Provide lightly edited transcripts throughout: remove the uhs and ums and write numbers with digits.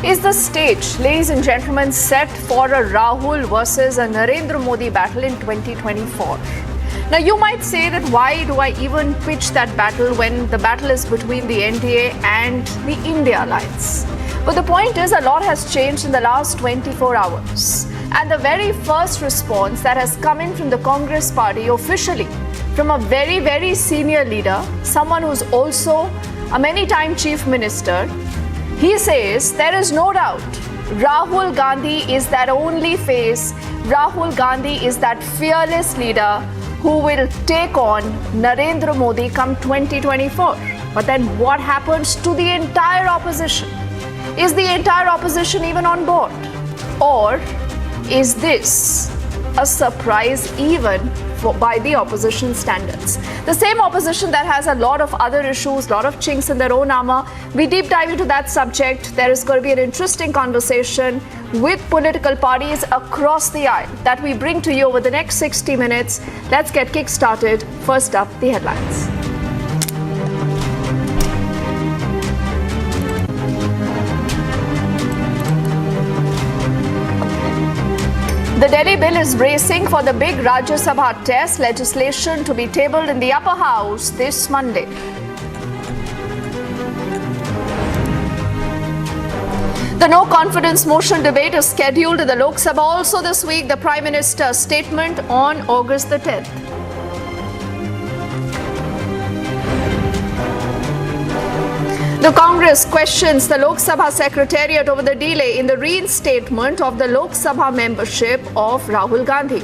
Is the stage, ladies and gentlemen, set for a Rahul versus a Narendra Modi battle in 2024? Now, you might say that why do I even pitch that battle when the battle is between the NDA and the I.N.D.I.A alliance? But the point is, a lot has changed in the last 24 hours. And the very first response that has come in from the Congress party officially, from a very, very senior leader, someone who's also a many-time chief minister, he says there is no doubt Rahul Gandhi is that only face, Rahul Gandhi is that fearless leader who will take on Narendra Modi come 2024. But then what happens to the entire opposition? Is the entire opposition even on board? Or is this a surprise even by the opposition standards? The same opposition that has a lot of other issues, lot of chinks in their own armor. We deep dive into that subject. There is going to be an interesting conversation with political parties across the aisle that we bring to you over the next 60 minutes. Let's get kick-started. First up, the headlines. The Delhi bill is bracing for the big Rajya Sabha test legislation to be tabled in the upper house this Monday. The no confidence motion debate is scheduled in the Lok Sabha also this week. The Prime Minister's statement on August the 10th. The Congress questions the Lok Sabha Secretariat over the delay in the reinstatement of the Lok Sabha membership of Rahul Gandhi.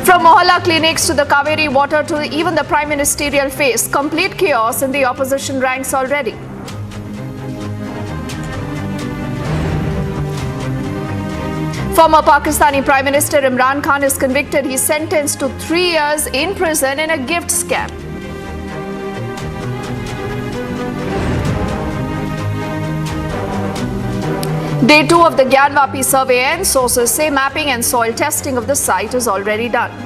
From Mohalla clinics to the Kaveri water to even the Prime Ministerial face, complete chaos in the opposition ranks already. Former Pakistani Prime Minister Imran Khan is convicted. He's sentenced to 3 years in prison in a gift scam. Day 2 of the Gyanvapi survey ends. Sources say mapping and soil testing of the site is already done.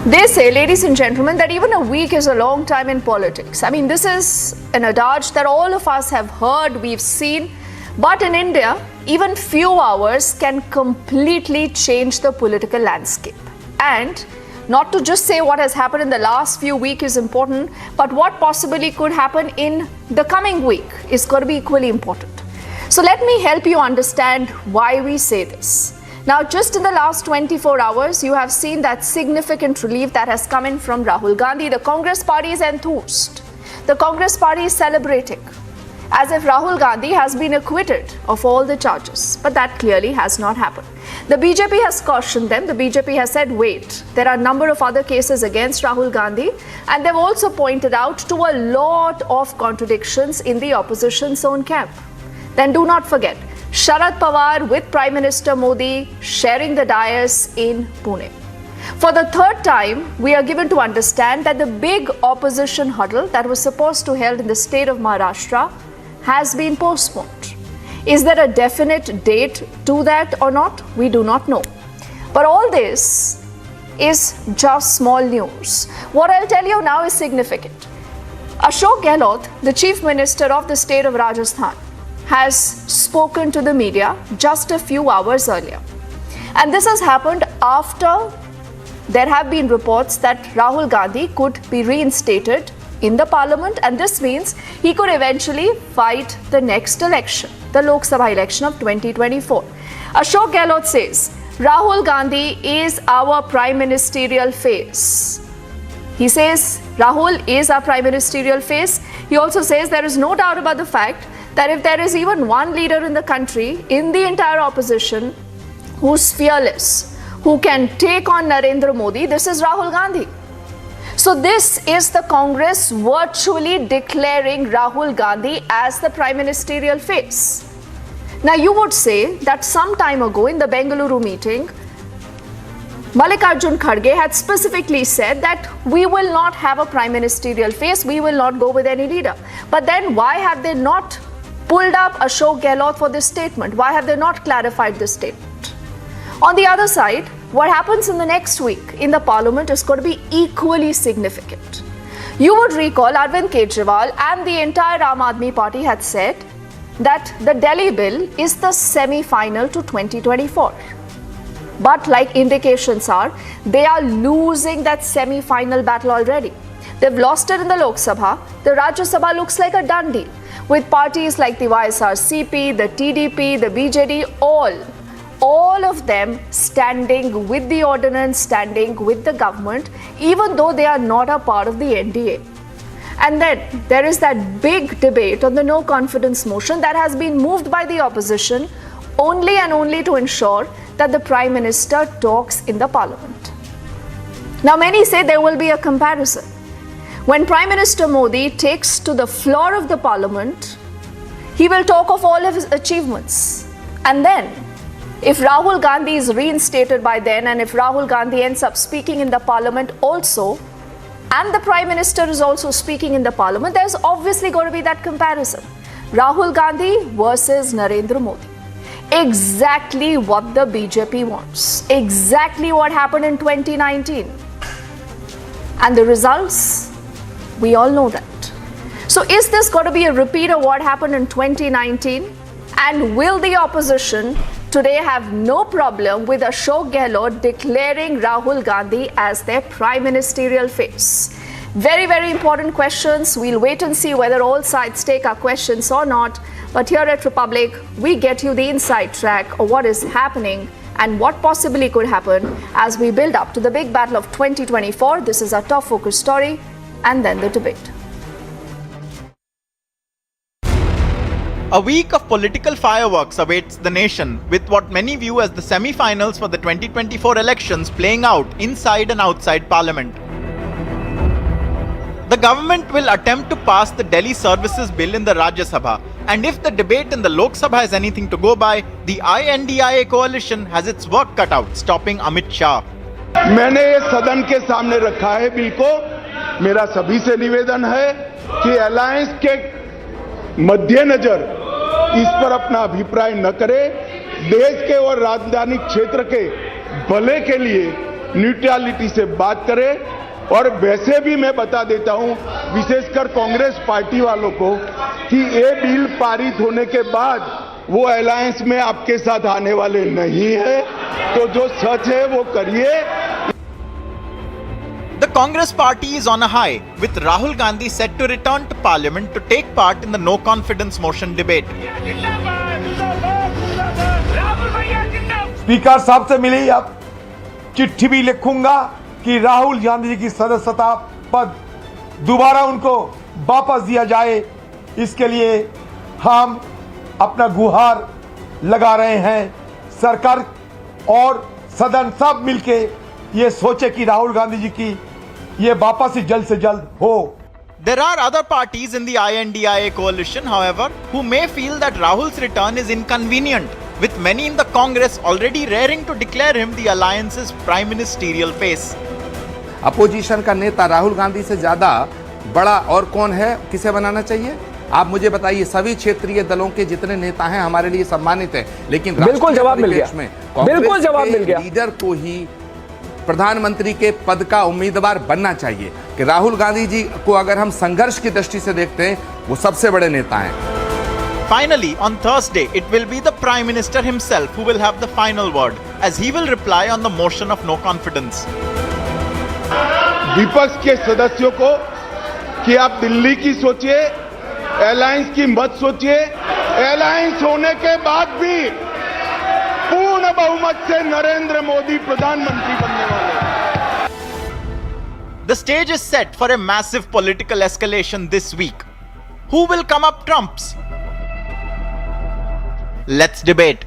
They say, ladies and gentlemen, that even a week is a long time in politics. I mean, this is an adage that all of us have heard, we've seen. But in India, even few hours can completely change the political landscape. And not to just say what has happened in the last few weeks is important, but what possibly could happen in the coming week is going to be equally important. So let me help you understand why we say this. Now, just in the last 24 hours, you have seen that significant relief that has come in from Rahul Gandhi. The Congress party is enthused. The Congress party is celebrating as if Rahul Gandhi has been acquitted of all the charges. But that clearly has not happened. The BJP has cautioned them. The BJP has said, wait, there are a number of other cases against Rahul Gandhi. And they've also pointed out to a lot of contradictions in the opposition's own camp. Then do not forget, Sharad Pawar with Prime Minister Modi sharing the dais in Pune. For the third time, we are given to understand that the big opposition huddle that was supposed to be held in the state of Maharashtra has been postponed. Is there a definite date to that or not? We do not know. But all this is just small news. What I'll tell you now is significant. Ashok Gehlot, the Chief Minister of the state of Rajasthan, has spoken to the media just a few hours earlier. And this has happened after there have been reports that Rahul Gandhi could be reinstated in the parliament, and this means he could eventually fight the next election, the Lok Sabha election of 2024. Ashok Gehlot says, Rahul Gandhi is our prime ministerial face. He says Rahul is our prime ministerial face. He also says there is no doubt about the fact that if there is even one leader in the country, in the entire opposition, who's fearless, who can take on Narendra Modi, this is Rahul Gandhi. So this is the Congress virtually declaring Rahul Gandhi as the prime ministerial face. Now you would say that some time ago in the Bengaluru meeting, Mallikarjun Kharge had specifically said that we will not have a prime ministerial phase, we will not go with any leader. But then why have they not pulled up Ashok Gehlot for this statement? Why have they not clarified this statement? On the other side, what happens in the next week in the parliament is going to be equally significant. You would recall Arvind Kejriwal and the entire Aam Aadmi Party had said that the Delhi bill is the semi-final to 2024. But like indications are, they are losing that semi-final battle already. They've lost it in the Lok Sabha. The Rajya Sabha looks like a done deal, with parties like the YSRCP, the TDP, the BJD, all of them standing with the ordinance, standing with the government, even though they are not a part of the N.D.A. And then there is that big debate on the no confidence motion that has been moved by the opposition only and only to ensure that the Prime Minister talks in the Parliament. Now, many say there will be a comparison. When Prime Minister Modi takes to the floor of the Parliament, he will talk of all of his achievements. And then, if Rahul Gandhi is reinstated by then, and if Rahul Gandhi ends up speaking in the Parliament also, and the Prime Minister is also speaking in the Parliament, there's obviously going to be that comparison. Rahul Gandhi versus Narendra Modi. Exactly what the BJP wants. Exactly what happened in 2019. And the results, we all know that. So is this going to be a repeat of what happened in 2019? And will the opposition today have no problem with Ashok Gehlot declaring Rahul Gandhi as their prime ministerial face? Very, very important questions. We'll wait and see whether all sides take our questions or not. But here at Republic, we get you the inside track of what is happening and what possibly could happen as we build up to the big battle of 2024. This is our top focus story, and then the debate. A week of political fireworks awaits the nation, with what many view as the semi-finals for the 2024 elections playing out inside and outside Parliament. The government will attempt to pass the Delhi Services Bill in the Rajya Sabha, and if the debate in the Lok Sabha has anything to go by, the I.N.D.I.A coalition has its work cut out, stopping Amit Shah. मैंने ये सदन के सामने रखा है bill को। मेरा सभी से निवेदन है कि अलायंस के मद्देनजर इस पर अपना अभिप्राय न करे, देश के और राजधानी क्षेत्र के भले के लिए न्यूट्रलिटी से बात करे। और वैसे भी मैं बता देता हूं, विशेषकर कांग्रेस पार्टी वालों को, कि ये बिल पारित होने के बाद वो अलायंस में आपके साथ आने वाले नहीं है। तो जो सच है वो करिए। The Congress party is on a high, with Rahul Gandhi set to return to Parliament to take part in the no confidence motion debate. Speaker साहब से मिली, अब चिट्ठी भी लिखूंगा कि राहुल गांधी जी की सदस्यता पद दोबारा उनको वापस दिया जाए। इसके लिए हम अपना गुहार लगा रहे हैं। सरकार और सदन सब मिलके ये सोचे कि राहुल गांधी जी की ये वापस ही जल्द से जल्द हो। There are other parties in the I.N.D.I.A coalition, however, who may feel that Rahul's return is inconvenient, with many in the Congress already raring to declare him the alliance's prime ministerial face. Opposition का नेता राहुल गांधी से ज्यादा बड़ा और कौन है, किसे बनाना चाहिए? आप मुझे बताइए। सभी क्षेत्रीय दलों के जितने नेता हैं हमारे लिए सम्मानित हैं, लेकिन बिल्कुल जवाब मिल गया, बिल्कुल जवाब मिल गया। लीडर को ही प्रधानमंत्री के पद का उम्मीदवार बनना चाहिए। कि राहुल गांधी जी को अगर हम संघर्ष की दृष्टि से देखते हैं, वो सबसे बड़े नेता हैं। Finally, on Thursday, it will be the Prime Minister himself who will have the final word, as he will reply on the motion of no confidence. विपक्ष के सदस्यों को कि आप दिल्ली की सोचिए, अलायंस की मत सोचिए। अलायंस होने के बाद भी पूर्ण बहुमत से नरेंद्र मोदी प्रधानमंत्री बनने वाले हैं। The stage is set for a massive political escalation this week. Who will come up trumps? Let's debate.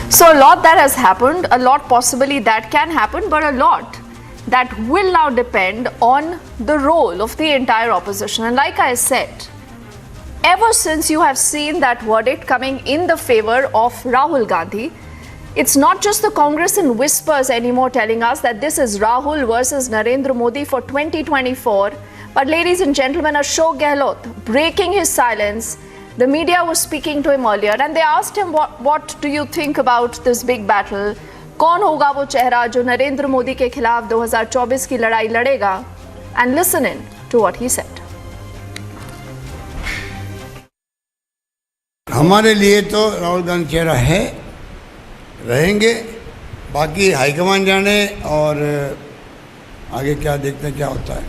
So a lot that has happened, a lot possibly that can happen, but a lot that will now depend on the role of the entire opposition. And like I said, ever since you have seen that verdict coming in the favor of Rahul Gandhi, it's not just the Congress in whispers anymore telling us that this is Rahul versus Narendra Modi for 2024. But ladies and gentlemen, Ashok Gehlot breaking his silence. The media was speaking to him earlier and they asked him, what do you think about this big battle? कौन होगा वो चेहरा जो नरेंद्र मोदी के खिलाफ 2024 की लड़ाई लड़ेगा? And listen in to what he said. हमारे लिए तो राहुल गांधी चेहरा है, रहेंगे, बाकी हाईकमान जाने और आगे क्या देखते हैं क्या होता है।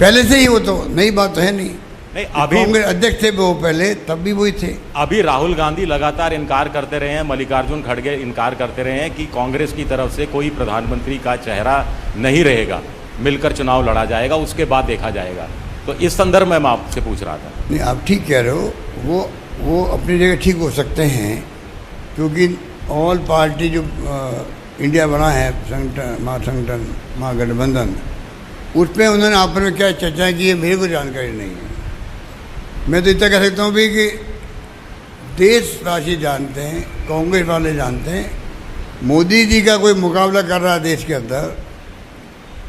पहले से ही वो तो नई बात तो है नहीं, अभी कांग्रेस अध्यक्ष थे वो पहले, तब भी वही थे। अभी राहुल गांधी लगातार इनकार करते रहे हैं, मल्लिकार्जुन खड़गे इनकार करते रहे हैं कि कांग्रेस की तरफ से कोई प्रधानमंत्री का चेहरा नहीं रहेगा, मिलकर चुनाव लड़ा जाएगा, उसके बाद देखा जाएगा। तो इस संदर्भ में मैं आपसे पूछ रहा था। नहीं, आप ठीक कह रहे हो, वो अपनी जगह ठीक हो सकते हैं, क्योंकि ऑल पार्टी जो इंडिया बना है महासंगठन महागठबंधन, उसमें उन्होंने आपस में क्या चर्चा की है मेरे को जानकारी नहीं है। मैं तो इतना कह सकता हूँ भी कि देशवासी जानते हैं, कांग्रेस वाले जानते हैं, मोदी जी का कोई मुकाबला कर रहा है देश के अंदर,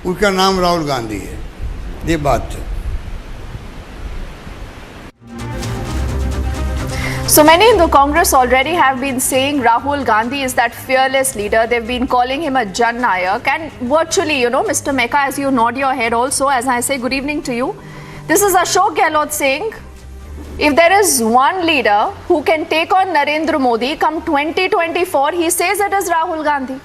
उसका नाम राहुल गांधी है, ये बात है। So many in the Congress already have been saying Rahul Gandhi is that fearless leader. They've been calling him a Jan-Nayak. And virtually, Mr. Mecca, as you nod your head also, as I say good evening to you, this is Ashok Gehlot saying, if there is one leader who can take on Narendra Modi come 2024, he says it is Rahul Gandhi.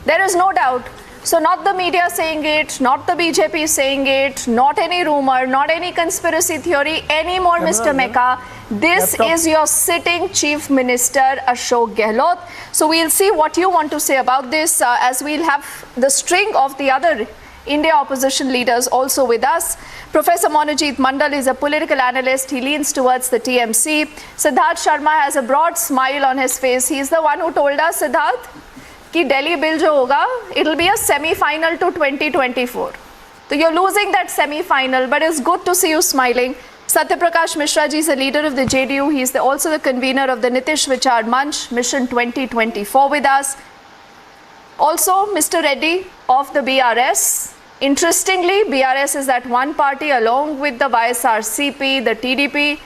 There is no doubt. So not the media saying it, not the BJP saying it, not any rumor, not any conspiracy theory anymore, Mr. Mecca. This is your sitting Chief Minister, Ashok Gehlot. So we'll see what you want to say about this as we'll have the string of the other India opposition leaders also with us. Professor Monojit Mandal is a political analyst. He leans towards the TMC. Siddharth Sharma has a broad smile on his face. He's the one who told us, Siddharth, कि Delhi bill जो होगा, it'll be a semi-final to 2024. So you're losing that semi-final, but it's good to see you smiling. Satya Prakash Mishra ji is the leader of the JDU. He's also the convener of the Nitish Vichar Manch Mission 2024 with us. Also, Mr. Reddy of the BRS. Interestingly, BRS is that one party along with the YSRCP, the TDP,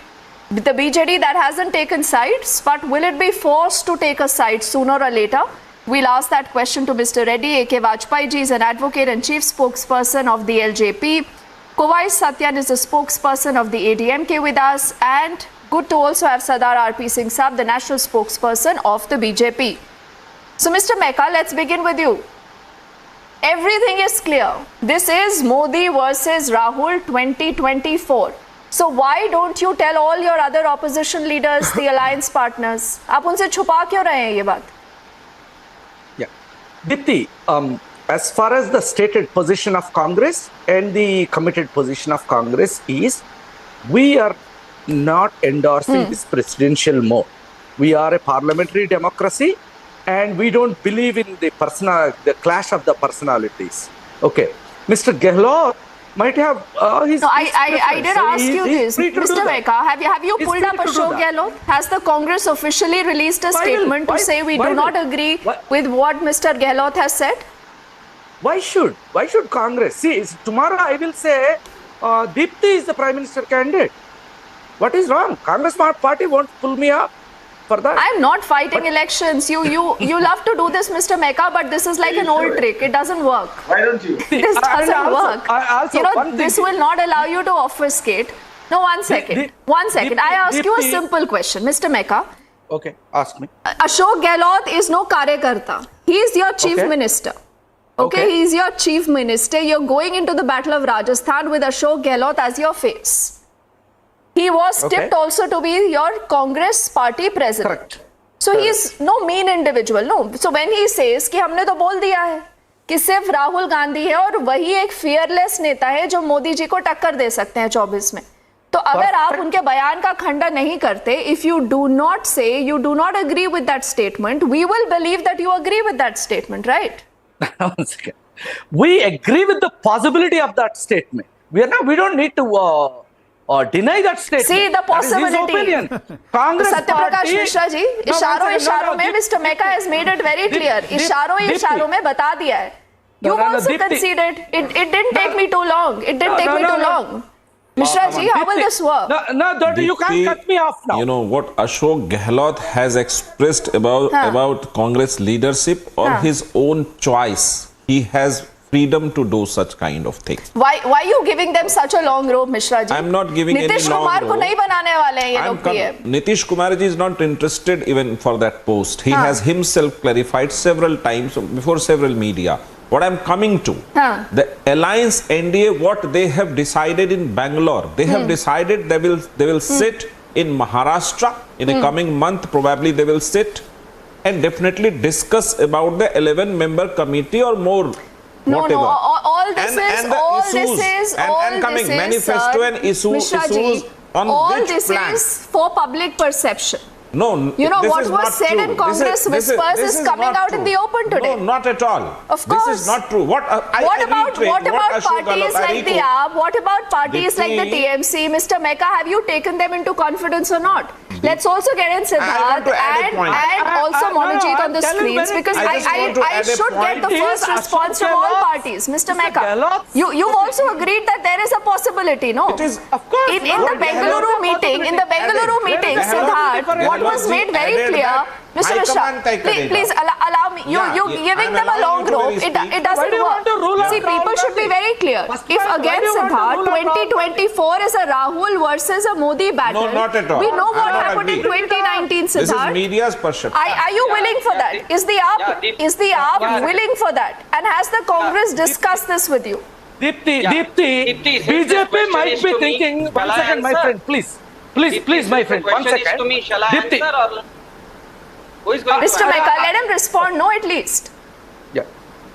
the BJD that hasn't taken sides, but will it be forced to take a side sooner or later? We'll ask that question to Mr. Reddy. A.K. Vajpayee ji is an advocate and chief spokesperson of the LJP. Kovai Satyan is the spokesperson of the ADMK with us. And good to also have Sardar R.P. Singh Saab, the national spokesperson of the BJP. So Mr. Mecca, let's begin with you. Everything is clear. This is Modi versus Rahul 2024. So why don't you tell all your other opposition leaders, the alliance partners? आप उनसे छुपा क्यों रहे हैं ये बात? Dipti, as far as the stated position of Congress and the committed position of Congress is, we are not endorsing this presidential mode. We are a parliamentary democracy and we don't believe in the clash of the personalities. Okay. Mr. Gehlot might have his... No, I did ask you this. Mr. Mecca, have you pulled up Ashok Gehlot? Has the Congress officially released a statement to say we do not agree with what Mr. Gehlot has said? Why should Congress? See, tomorrow I will say Dipti is the Prime Minister candidate. What is wrong? Congress party won't pull me up for that. I'm not fighting elections. You love to do this, Mr. Mecca, but this is like an old trick. It doesn't work. Why don't you? This doesn't work. This will not allow you to obfuscate. No, one second. I ask you a simple question, Mr. Mecca. Okay, ask me. Ashok Gehlot is no karyakarta. He is your chief minister. Okay, he is your chief minister. You're going into the battle of Rajasthan with Ashok Gehlot as your face. He was tipped also to be your Congress party president. Correct. So he is no mean individual. No. So when he says कि हमने तो बोल दिया है कि सिर्फ राहुल गांधी है और वही एक fearless नेता है जो मोदी जी को टक्कर दे सकते हैं 24 में. तो अगर आप उनके बयान का खंडन नहीं करते, if you do not say, you do not agree with that statement, we will believe that you agree with that statement, right? One second. We agree with the possibility of that statement. We don't need to or deny that statement. See the possibility. That is his opinion. Congress Satyaprakash party. Mishra ji, इशारों में Mr. Mecca has made it very clear. इशारों में बता दिया है. You've also conceded. It didn't take me too long. It didn't take me too long. Mishra ji, how will this work? No, Dipti, you can't cut me off now. You know what Ashok Gehlot has expressed about Congress leadership or his own choice. He has freedom to do such kind of things. Why are you giving them such a long rope, Mishra ji? I'm not giving any long rope. Nitish Kumar को नहीं बनाने वाले हैं ये लोग PM. Nitish Kumar ji is not interested even for that post. He has himself clarified several times before several media. What I'm coming to, the alliance N.D.A, what they have decided in Bangalore, they have decided they will sit in Maharashtra in the coming month. Probably they will sit and definitely discuss about the 11-member committee or more. No, whatever. no, all this is manifesto and issues on which plan? Is for public perception. No, you know this what is was not said true. in Congress whispers is coming out in the open today. No, not at all. Of course. This is not true. What about parties like the I.N.D.I.A? What about parties like the TMC? Mr. Mecca, have you taken them into confidence or not? Let's also get in Siddharth and also Monojit on the screens, because I should get the first response from all parties. Mr. Mecca, you've also agreed that there is a possibility, no? It is, of course. In the Bengaluru meeting, Siddharth, what was made very clear, Mr. Mishra, please allow me. You're giving them a long rope. It doesn't work. See, people should be very clear. If again, Siddharth, 2024 is a Rahul versus a Modi battle. No, not at all. We know what happened in 2019, Siddharth. This is media's perception. Are you willing for that? Is the AAP willing for that? And has the Congress discussed this with you? Dipti, BJP might be thinking. 1 second, my friend, please, my friend. 1 second. Dipti. Mr. Mecca, let him respond. No, at least. Yeah.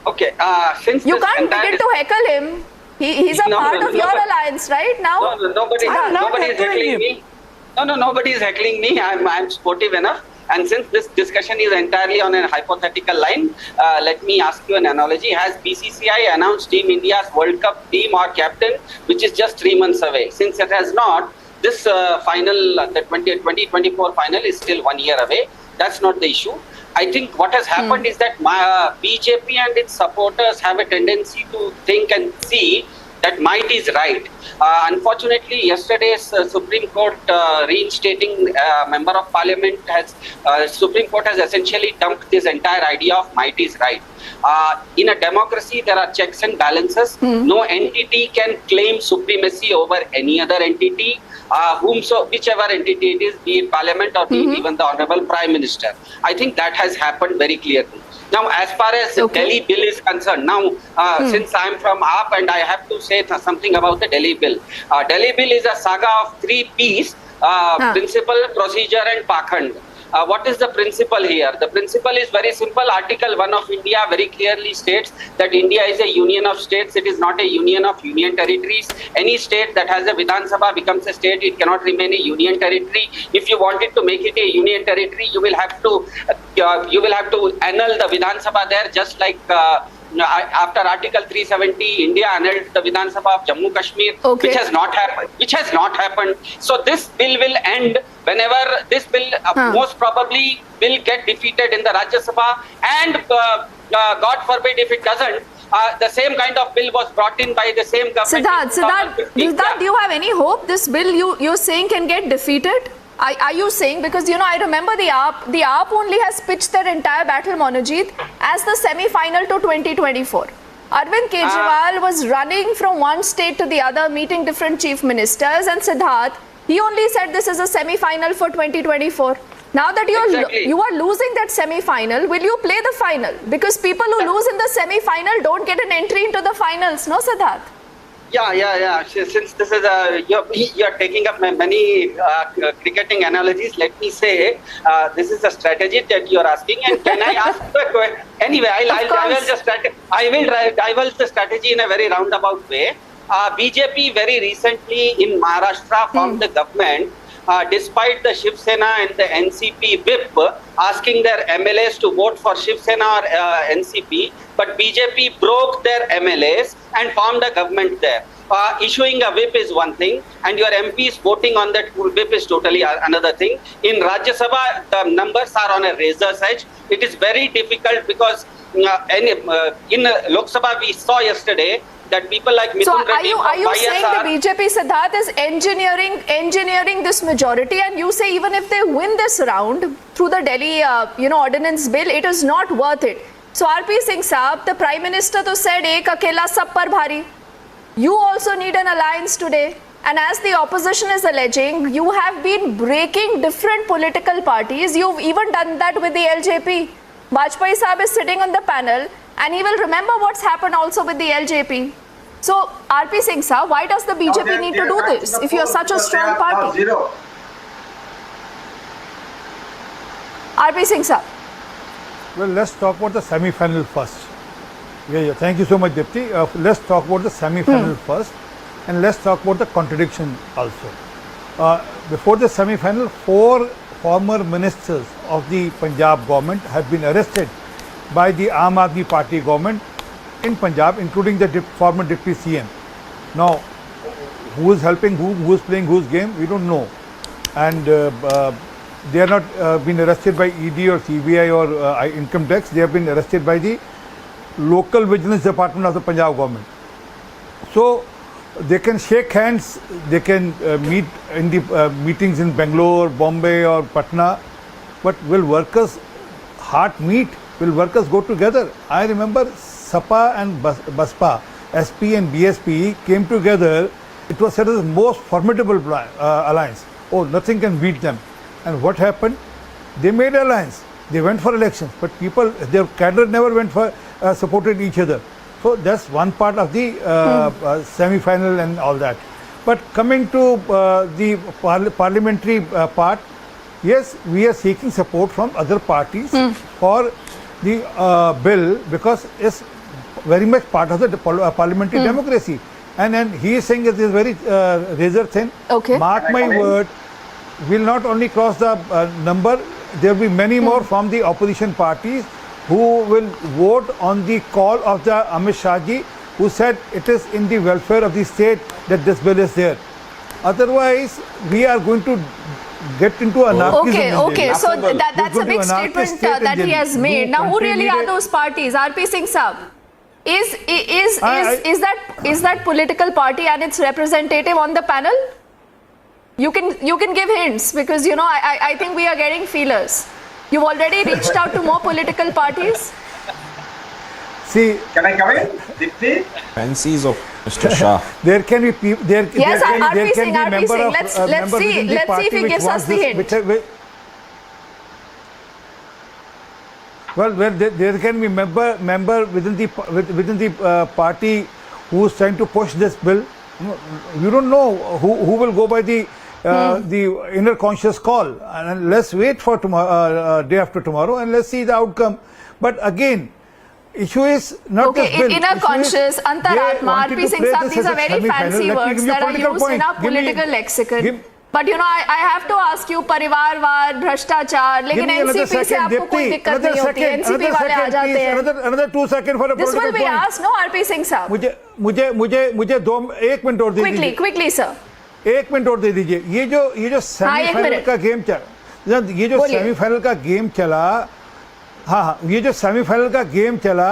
Okay. Since you can't begin to heckle him. He's a part of your alliance, right now. No, nobody is heckling me. No, nobody is heckling me. I'm sportive enough. And since this discussion is entirely on a hypothetical line, let me ask you an analogy. Has BCCI announced Team India's World Cup team or captain, which is just 3 months away? Since it has not, this final, the 2024 final is still 1 year away. That's not the issue. I think what has happened is that BJP and its supporters have a tendency to think and see that might is right. Unfortunately, yesterday's Supreme Court reinstating member of parliament Supreme Court has essentially dumped this entire idea of might is right. In a democracy, there are checks and balances. No entity can claim supremacy over any other entity. Whichever entity it is, be it parliament or be it even the honorable prime minister. I think that has happened very clearly. Now, as far as Delhi bill is concerned, now since I am from AAP and I have to say something about the Delhi bill. Delhi bill is a saga of 3 P's: principle, procedure, and pakhand. What is the principle here? The principle is very simple. Article 1 of India very clearly states that India is a union of states. It is not a union of union territories. Any state that has a Vidhan Sabha becomes a state. It cannot remain a union territory. If you wanted to make it a union territory, you will have to annul the Vidhan Sabha there, just like after Article 370, India annulled the Vidhan Sabha of Jammu Kashmir, which has not happened. So this bill will end whenever this bill most probably will get defeated in the Rajya Sabha, and God forbid if it doesn't, the same kind of bill was brought in by the same government. Siddharth, do you have any hope this bill you're saying can get defeated? Are you saying, because I remember the AAP only has pitched their entire battle, Monojit, as the semi-final to 2024. Arvind Kejriwal was running from one state to the other, meeting different chief ministers, and Siddharth, he only said this is a semi-final for 2024. Now that you are losing that semi-final, will you play the final? Because people who lose in the semi-final don't get an entry into the finals, no, Siddharth? Yeah. Since this is you're taking up many cricketing analogies, let me say this is a strategy that you're asking. And can I ask a question? Anyway, I will divulge the strategy in a very roundabout way. BJP very recently in Maharashtra formed the government, despite the Shiv Sena and the NCP whip asking their MLAs to vote for Shiv Sena or NCP, but BJP broke their MLAs and formed a government there. issuing a whip is one thing, and your MPs voting on that whip is totally another thing. In Rajya Sabha, the numbers are on a razor's edge. It is very difficult because in Lok Sabha we saw yesterday that people like Mithun So Reddy are you from saying YSR, the BJP, Siddharth, is engineering this majority, and you say even if they win this round through the Delhi ordinance bill, it is not worth it. So RP Singh Saab, the Prime Minister to said ek akela sab par bhari. You also need an alliance today, and as the opposition is alleging, you have been breaking different political parties. You've even done that with the LJP. Vajpayee Saab is sitting on the panel, and he will remember what's happened also with the LJP. So, RP Singh Saab, why does the BJP need to do this if you are such a strong party? RP Singh Saab. Well, let's talk about the semi-final first. Yeah. Thank you so much, Dipti. Let's talk about the semi-final first, and let's talk about the contradiction also. Before the semi-final, 4 former ministers of the Punjab government have been arrested by the Aam Aadmi Party government in Punjab, including the former Deputy CM. Now, who is helping who is playing whose game, we don't know. And they are not been arrested by ED or CBI or income tax. They have been arrested by the local vigilance department of the Punjab government. So they can shake hands, they can meet in the meetings in Bangalore, Bombay or Patna, but will workers' heart meet? Will workers go together? I remember SAPA and BASPA, SP and BSP came together. It was said as the most formidable alliance. Oh, nothing can beat them. And what happened? They made alliance. They went for elections, but people, their cadre never went for supported each other. So that's one part of the semi-final and all that. But coming to the parliamentary part, yes, we are seeking support from other parties for the bill because it's very much part of the parliamentary democracy. And he is saying it is very razor thin. Okay. Mark my word, will not only cross the number, there will be many more from the opposition parties who will vote on the call of the Amit Shah ji, who said it is in the welfare of the state that this bill is there. Otherwise, we are going to get into anarchism. Okay. So that's a big statement that he has made. Now, who really are those parties? RP Singh Saab. Is that political party and its representative on the panel? You can give hints because I think we are getting feelers. You've already reached out to more political parties. See, can I come in? Dipti? Fancies of Mr. Shah. There can be people. Yes, RP Singh. Let's see if he gives us the hint. Well, there can be member within the party who is trying to push this bill. You don't know who will go by the inner conscious call, and let's wait for tomorrow, day after tomorrow, and let's see the outcome. But again, issue is not this bill. Inner conscious, antaratma, RP Singh Saab, these are very fancy words that are used in our political lexicon. But I have to ask you, परिवारवाद, भ्रष्टाचार, लेकिन NCP से आपको कोई दिक्कत नहीं होती है, NCP वाले आ जाते हैं. Another 2 seconds for a This will be asked, no, RP Singh Saab. मुझे 1 मिनट और दे दीजिए. Quickly, sir. 1 मिनट और दे दीजिए. ये जो सेमीफाइनल का गेम चला, ये जो सेमीफाइनल का गेम चला, हाँ, ये जो सेमीफाइनल का गेम चला,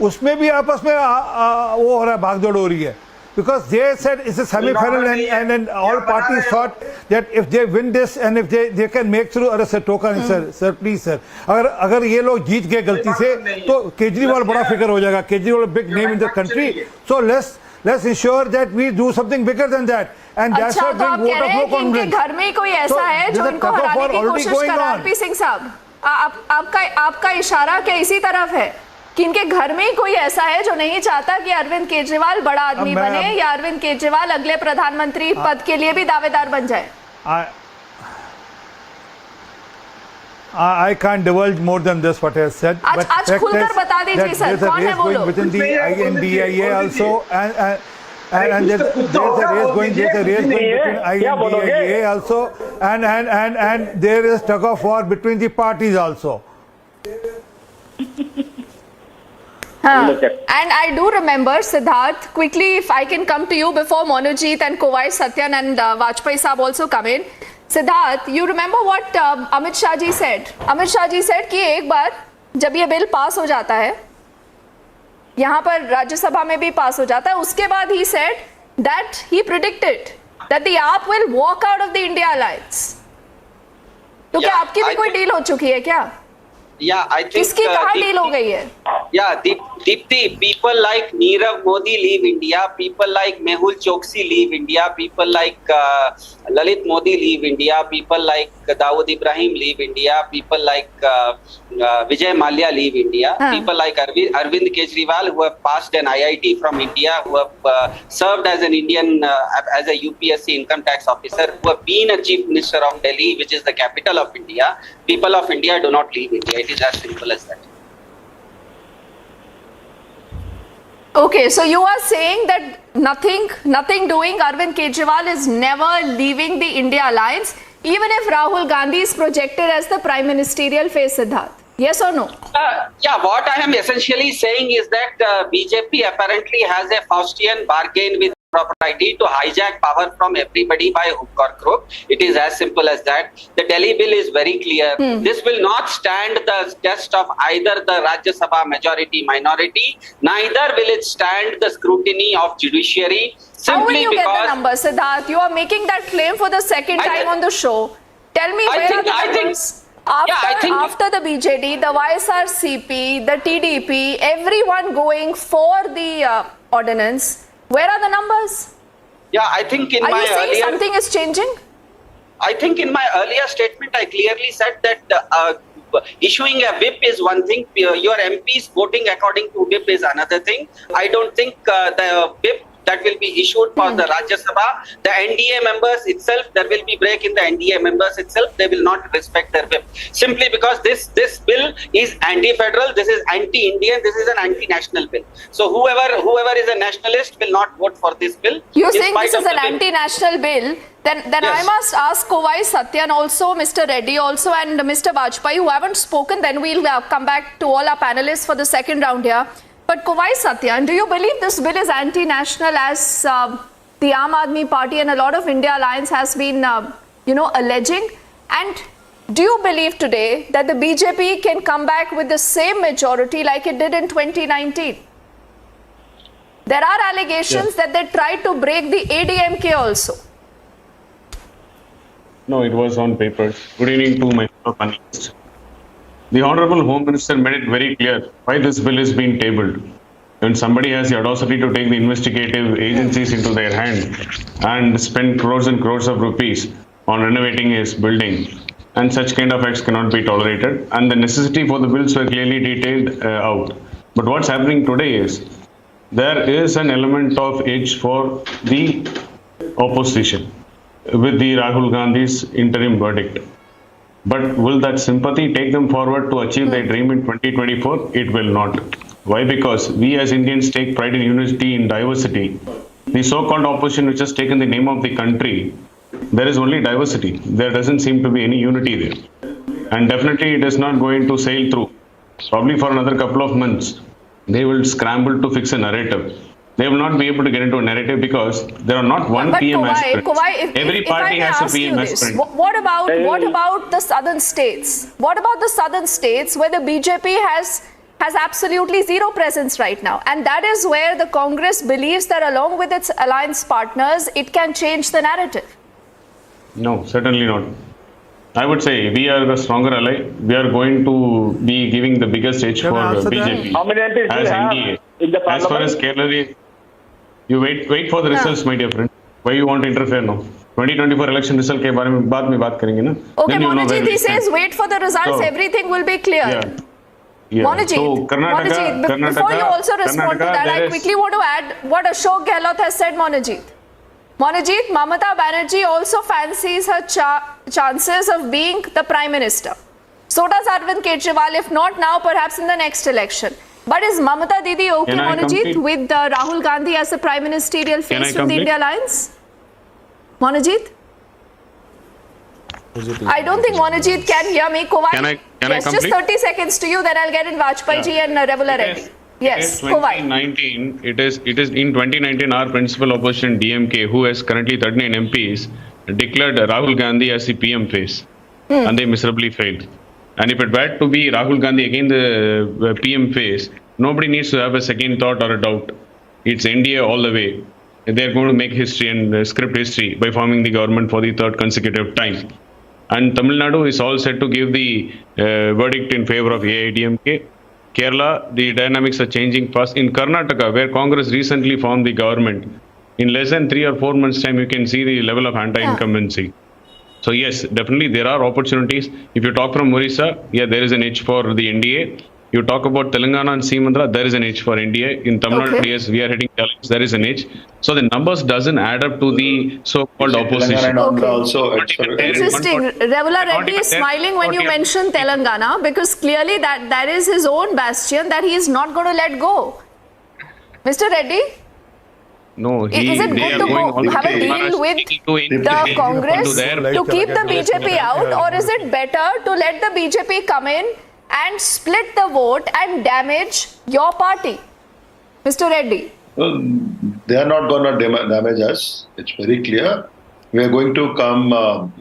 उसमें भी आपस में वो हो रहा है, भागदौड़ हो रही है. Because they said it's a semi-final and all parties thought that if they win this and if they can make through. अरे sir token sir please sir, अगर ये लोग जीत गए गलती से तो केजरीवाल बड़ा फिगर हो जाएगा. Kejriwal big name in the country. So let's ensure that we do something bigger than that. And that's why bring vote of no confidence. घर में कोई ऐसा है जो इनको हराने की कोशिश कर रहा है. RP सिंह साहब, आपका इशारा क्या इसी तरफ है कि इनके घर में ही कोई ऐसा है जो नहीं चाहता कि अरविंद केजरीवाल बड़ा आदमी बने या अरविंद केजरीवाल अगले प्रधानमंत्री पद के लिए भी दावेदार बन जाए? I can't divulge more than this what I have said. आज खुलकर बता दीजिए सर, कौन है वो लोग? Within the I.N.D.I.A also and there's a race going between I.N.D.I.A also and there is tug of war between the parties also. And I do remember, Siddharth, quickly, if I can come to you before Monojit and Kovai Satyan and Vajpayee Saab also come in. Siddharth, you remember what Amit Shah ji said? Amit Shah ji said कि एक बार जब ये bill pass हो जाता है, यहाँ पर राज्यसभा में भी पास हो जाता है, उसके बाद he said that he predicted that the AAP will walk out of the India alliance. तो क्या आपकी भी कोई डील हो चुकी है क्या? Yeah, I think किसकी कहाँ डील हो गई है? Yeah, Deepti, people like Nirav Modi leave India, people like Mehul Choksi leave India, people like Lalit Modi leave India, people like Dawood Ibrahim leave India, people like Vijay Mallya leave India, people like Arvind Kejriwal who have passed an IIT from India, who have served as an Indian, as a UPSC income tax officer, who have been a chief minister of Delhi, which is the capital of India. People of India do not leave India. It is as simple as that. Okay, so you are saying that nothing doing, Arvind Kejriwal is never leaving the India alliance, even if Rahul Gandhi is projected as the prime ministerial face, Siddharth. Yes or no? Yeah, what I am essentially saying is that BJP apparently has a Faustian bargain with property to hijack power from everybody by hook or crook. It is as simple as that. The Delhi bill is very clear. This will not stand the test of either the Rajya Sabha majority minority, neither will it stand the scrutiny of judiciary. How will you get the numbers, Siddharth? You are making that claim for the second time on the show. Tell me where are the numbers? After the BJD, the YSRCP, the TDP, everyone going for the ordinance, where are the numbers? Yeah, I think in are my you saying earlier, something is changing? I think in my earlier statement, I clearly said that issuing a whip is one thing. Your MPs voting according to whip is another thing. I don't think the whip that will be issued for the Rajya Sabha, the N.D.A members itself, there will be break in the N.D.A members itself. They will not respect their whip. Simply because this bill is anti-federal, this is anti-Indian, this is an anti-national bill. So whoever is a nationalist will not vote for this bill. You're saying this is an anti-national bill? Then yes. I must ask Kovai Satyan also, Mr. Reddy also, and Mr. Vajpayee, who haven't spoken. Then we'll come back to all our panelists for the second round here. But Kovai Satyan, do you believe this bill is anti-national as the Aam Aadmi Party and a lot of India Alliance has been, alleging? And do you believe today that the BJP can come back with the same majority like it did in 2019? There are allegations that they tried to break the ADMK also. No, it was on paper. Good evening to my fellow panelists. The Honorable Home Minister made it very clear why this bill is being tabled. When somebody has the audacity to take the investigative agencies into their hand and spend crores and crores of rupees on renovating his building, and such kind of acts cannot be tolerated, and the necessity for the bills were clearly detailed out. But what's happening today is there is an element of edge for the opposition with the Rahul Gandhi's interim verdict. But will that sympathy take them forward to achieve their dream in 2024? It will not. Why? Because we as Indians take pride in unity in diversity. The so-called opposition which has taken the name of the country, there is only diversity. There doesn't seem to be any unity there. And definitely it is not going to sail through. Probably for another couple of months, they will scramble to fix a narrative. They will not be able to get into a narrative because there are not one PM aspirant. Every party has a PM aspirant. What about the southern states? What about the southern states where the BJP has absolutely zero presence right now? And that is where the Congress believes that along with its alliance partners, it can change the narrative. No, certainly not. I would say we are the stronger ally. We are going to be giving the biggest edge for BJP. How many MPs as do you have N.D.A. in the parliament? As far as Kerala, you wait for the results, my dear friend. Why you want to interfere now? 2024 election result के बारे में बाद में बात करेंगे ना. Okay, Monojit, he says wait for the results. So, everything will be clear. Yeah. Monojit, so, Karnataka, before you also respond to that, I quickly want to add what Ashok Gehlot has said, Monojit. Monojit, Mamata Banerjee also fancies her chances of being the Prime Minister. So does Arvind Kejriwal, if not now, perhaps in the next election. But is Mamata Didi okay, Monojit, with Rahul Gandhi as the Prime Ministerial face from the India Alliance? Monojit? I don't think Monojit can hear me. Kovai, can I just 30 seconds to you, then I'll get in Vajpayee ji and Regular Reddy. Yes, 2019, it is in 2019 our principal opposition DMK, who has currently 39 MPs, declared Rahul Gandhi as the PM face, and they miserably failed. And if it were to be Rahul Gandhi again the PM face, nobody needs to have a second thought or a doubt. It's NDA all the way. They're going to make history and script history by forming the government for the third consecutive time. And Tamil Nadu is all set to give the verdict in favor of AIDMK. Kerala, the dynamics are changing fast. In Karnataka, where Congress recently formed the government, in less than 3 or 4 months' time, you can see the level of anti-incumbency. So yes, definitely there are opportunities. If you talk from Orissa, yeah, there is an edge for the NDA. You talk about Telangana and Simandra, there is an edge for NDA. In Tamil Nadu, yes, we are heading challenge, there is an edge. So the numbers doesn't add up to the so-called opposition. Also, interesting. Revula Reddy is smiling when you mention Telangana, because clearly that is his own bastion that he is not going to let go. Mr. Reddy? No, is it good to go have a deal with the Congress to keep the BJP out, or is it better to let the BJP come in and split the vote and damage your party? Mr. Reddy? Well, they are not going to damage us. It's very clear. We are going to come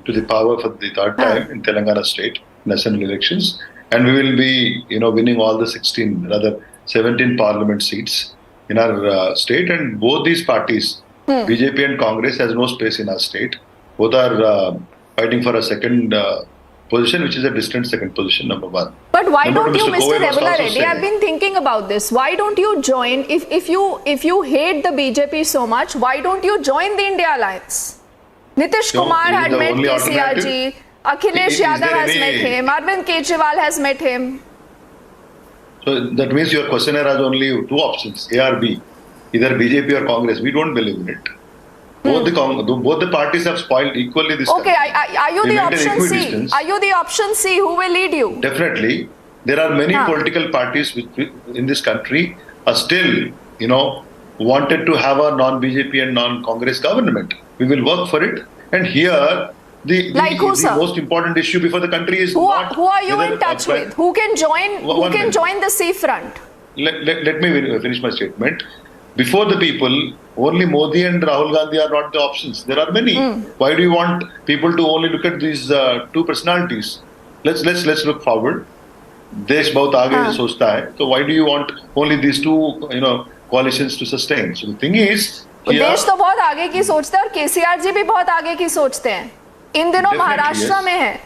to the power for the third time in Telangana state in assembly elections, and we will be, winning all the 17 parliament seats in our state. And both these parties, BJP and Congress, has no space in our state. Both are fighting for a second position, which is a distant second position, number one. But why don't you, Mr. Revula Reddy, I've been thinking about this. Why don't you join, if you hate the BJP so much, why don't you join the India Alliance? Nitish Kumar had met KCRG, Akhilesh Yadav has met him, Arvind Kejriwal has met him. So that means your questionnaire has only two options, A or B, either BJP or Congress. We don't believe in it. Both the parties have spoiled equally this country. Are you the option C? Distance. Are you the option C? Who will lead you? Definitely. There are many political parties in this country are still, wanted to have a non-BJP and non-Congress government. We will work for it. And here, the most important issue before the country is who are you in touch with? Who can join? Who can join the C front? Let me finish my statement. Before the people, only Modi and Rahul Gandhi are not the options. There are many. Why do you want people to only look at these two personalities? Let's look forward. Desh bahut aage sochta hai. So why do you want only these two, coalitions to sustain? So the thing is, देश तो बहुत आगे की सोचते हैं और केसीआरजी भी बहुत आगे की सोचते हैं. इन दिनों महाराष्ट्र में है.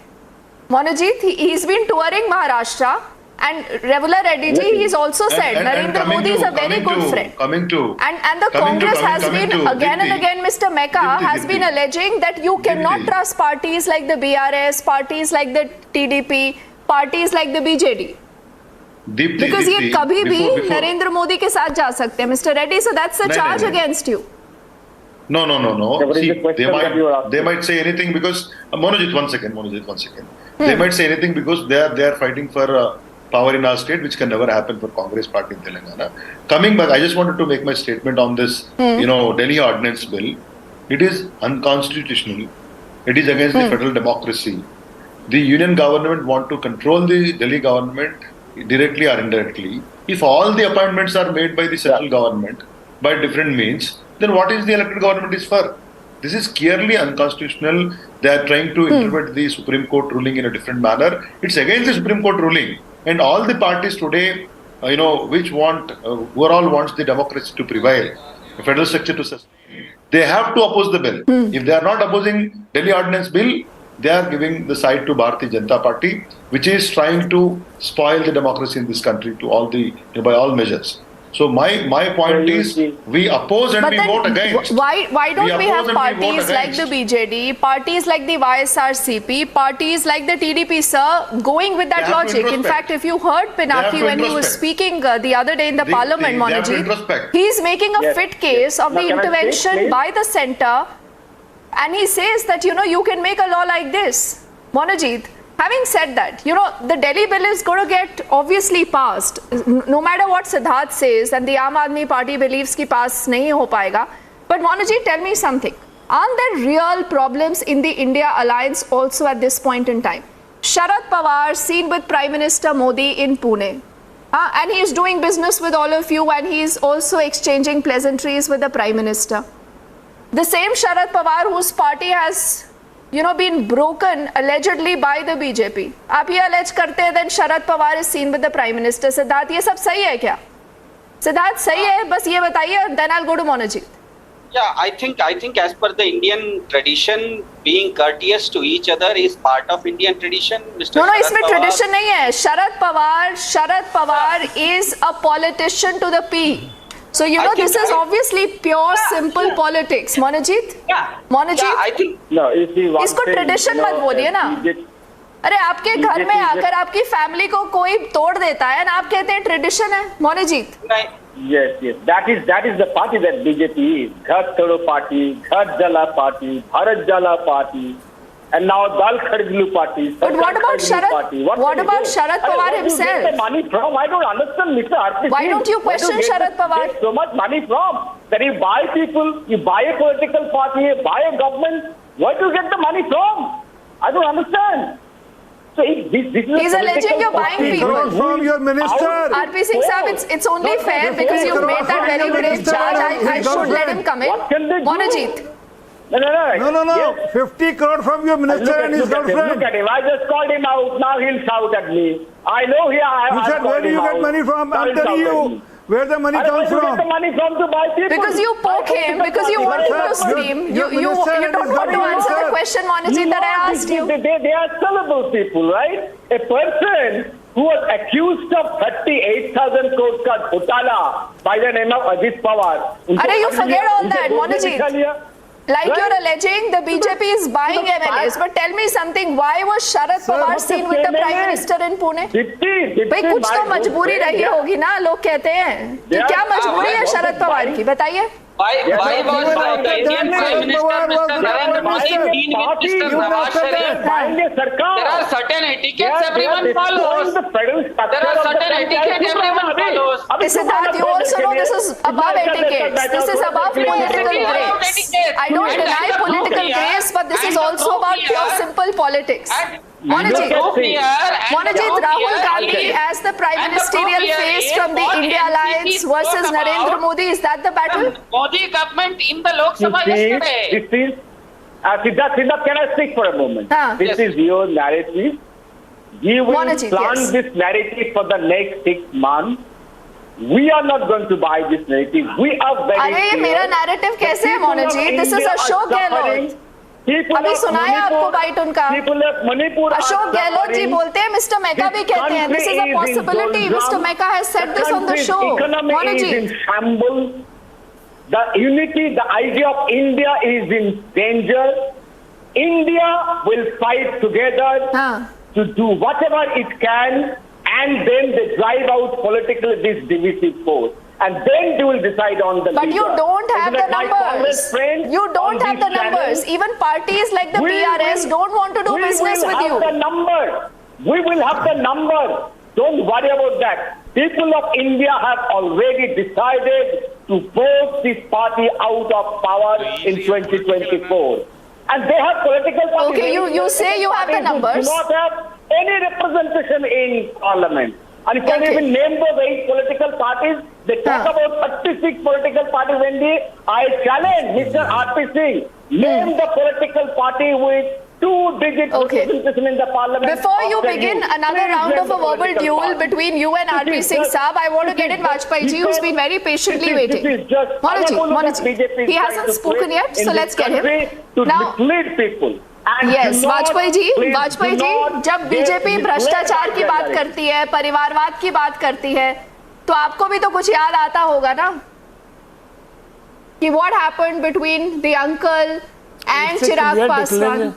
Monojit, he's been touring Maharashtra. And Revula Reddy ji, he's also said Narendra Modi is a very good friend. And the Congress has been again and again, Mr. Mecca has been alleging that you cannot trust parties like the BRS, parties like the TDP, parties like the BJD. Because ये कभी भी नरेंद्र मोदी के साथ जा सकते हैं, Mr. Reddy. So that's a charge against you. No. See, they might say anything because Manojit, one second. They might say anything because they are fighting for power in our state, which can never happen for Congress party in Telangana. Coming back, I just wanted to make my statement on this, Delhi Ordinance Bill. It is unconstitutional. It is against the federal democracy. The union government want to control the Delhi government directly or indirectly. If all the appointments are made by the central government by different means, then what is the elected government is for? This is clearly unconstitutional. They are trying to interpret the Supreme Court ruling in a different manner. It's against the Supreme Court ruling. And all the parties today, which overall wants the democracy to prevail, the federal structure to sustain, they have to oppose the bill. If they are not opposing Delhi Ordinance Bill, they are giving the side to Bharatiya Janata Party, which is trying to spoil the democracy in this country by all measures. So my point is, we oppose and we vote against. Why don't we have parties like the BJD, parties like the YSRCP, parties like the TDP, sir, going with that logic? In fact, if you heard Pinaki when he was speaking the other day in the parliament, Monojit, he's making a fit case of the intervention by the centre, and he says that, you can make a law like this. Monojit, having said that, the Delhi bill is going to get obviously passed. No matter what Siddharth says, and the Aam Aadmi Party believes ki pass nahi ho payega. But Manojit, tell me something. Aren't there real problems in the India alliance also at this point in time? Sharad Pawar seen with Prime Minister Modi in Pune. And he is doing business with all of you, and he is also exchanging pleasantries with the Prime Minister. The same Sharad Pawar, whose party has, been broken allegedly by the BJP. आप ये allege करते हैं, then Sharad Pawar is seen with the Prime Minister. Siddharth, ये सब सही है क्या? सिद्धार्थ, सही है, बस ये बताइए, then I'll go to Monojit. Yeah, I think as per the Indian tradition, being courteous to each other is part of Indian tradition. Mr. No, Sharad इसमें Pawar, tradition नहीं है. Sharad Pawar is a politician to the P. So this is obviously pure simple politics. Monojit? Yeah. Monojit? Yeah, I think no. इसको tradition मत बोलिए ना. अरे आपके घर में आकर आपकी फैमिली को कोई तोड़ देता है ना, आप कहते हैं ट्रेडिशन है. Monojit. Yes. That is the party that BJP is. Ghat Toro party, Ghat Jala party, Bharat Jala party, and now Dal Khadglu party. But what about Sharad? What about Sharad Pawar himself? Where do you get the money from? I don't understand, Mr. RP. Why don't you question Sharad Pawar? Get so much money from that you buy people, you buy a political party, you buy a government. Where do you get the money from? I don't understand. So this is he's alleging you're buying people from your minister. RP Singh Saab, it's only fair because you've made that very brave charge. I should let him come in. Monojit. No. Yes. 50 crore from your minister and his girlfriend. Look at him. I just called him out. Now he'll shout at me. I know he. You said, where do you get money from? I'm telling you where the money comes from. Where do you get the money from to buy people? Because you poke him, because you want him to scream. You don't want to answer the question, Monojit, that I asked you. They are sellable people, right? A person who was accused of 38,000 crores ka ghotala by the name of Ajit Pawar. Arey, you forget all that, Monojit. Like right? You're alleging the BJP is buying MLAs, but tell me something. Why was Sharad Pawar seen with the Prime Minister in Pune? भाई कुछ तो मजबूरी रही होगी ना, लोग कहते हैं कि क्या मजबूरी है शरद पवार की, बताइए. Why was the Indian Prime Minister Mr. Narendra Modi seen with Mr. Nawaz Sharif? There are certain etiquettes everyone follows. There are certain etiquettes everyone follows. Siddharth, you also know this is above etiquettes. This is above political grace. I don't deny political grace, but this is also about pure simple politics. Monojit, Rahul Gandhi as the prime ministerial face from the India Alliance versus Narendra Modi, is that the battle? Modi government in the Lok Sabha yesterday. This is, Siddharth, can I speak for a moment? This is your narrative. We will plant this narrative for the next 6 months. We are not going to buy this narrative. We are very clear. अरे मेरा narrative कैसे है Monojit? This is Ashok Gehlot. अभी सुनाया आपको bite उनका. अशोक गहलोत जी बोलते हैं, मिस्टर मेका भी कहते हैं. This is a possibility. Mr. Meka has said this on the show. Monojit. The unity, the idea of India is in danger. India will fight together to do whatever it can, and then they drive out politically this divisive force. And then they will decide on the But leader. you don't have the numbers. You don't have the numbers. Even parties like the PRS don't want to do business with you. We will have the number. We will have the number. Don't worry about that. People of India have already decided to vote this party out of power in 2024. And they have political parties. Okay, you say you have the numbers. Do not have any representation in parliament. And you can even name those 8 political parties. They talk about 36 political parties. I challenge Mr. R.P. Singh, name the political party with 2-digit representation in the parliament. Before you begin another round of a verbal duel between you and R.P. Singh Saab, I want to get in Vajpayee ji, who's been very patiently waiting. Monojit, he hasn't spoken yet, so let's get him. Now, yes, Vajpayee ji, जब BJP भ्रष्टाचार की बात करती है, परिवारवाद की बात करती है, तो आपको भी तो कुछ याद आता होगा ना कि what happened between the uncle and Chirag Paswan.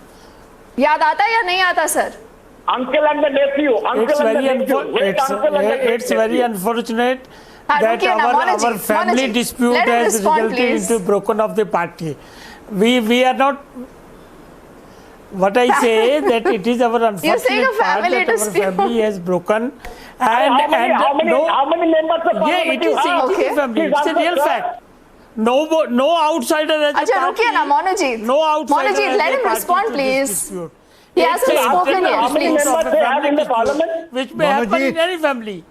याद आता या नहीं आता sir? Uncle and the nephew. It's very unfortunate that our family dispute has resulted into broken of the party. We are not. What I say that it is our unfortunate part that our family has broken, and how many members of parliament it is a family. It's a real fact. No outsider has अच्छा रुकिए ना Monojit. No outsider. Monojit, let him respond, please. He hasn't spoken yet. How many members they have in the parliament? Which may happen in any family.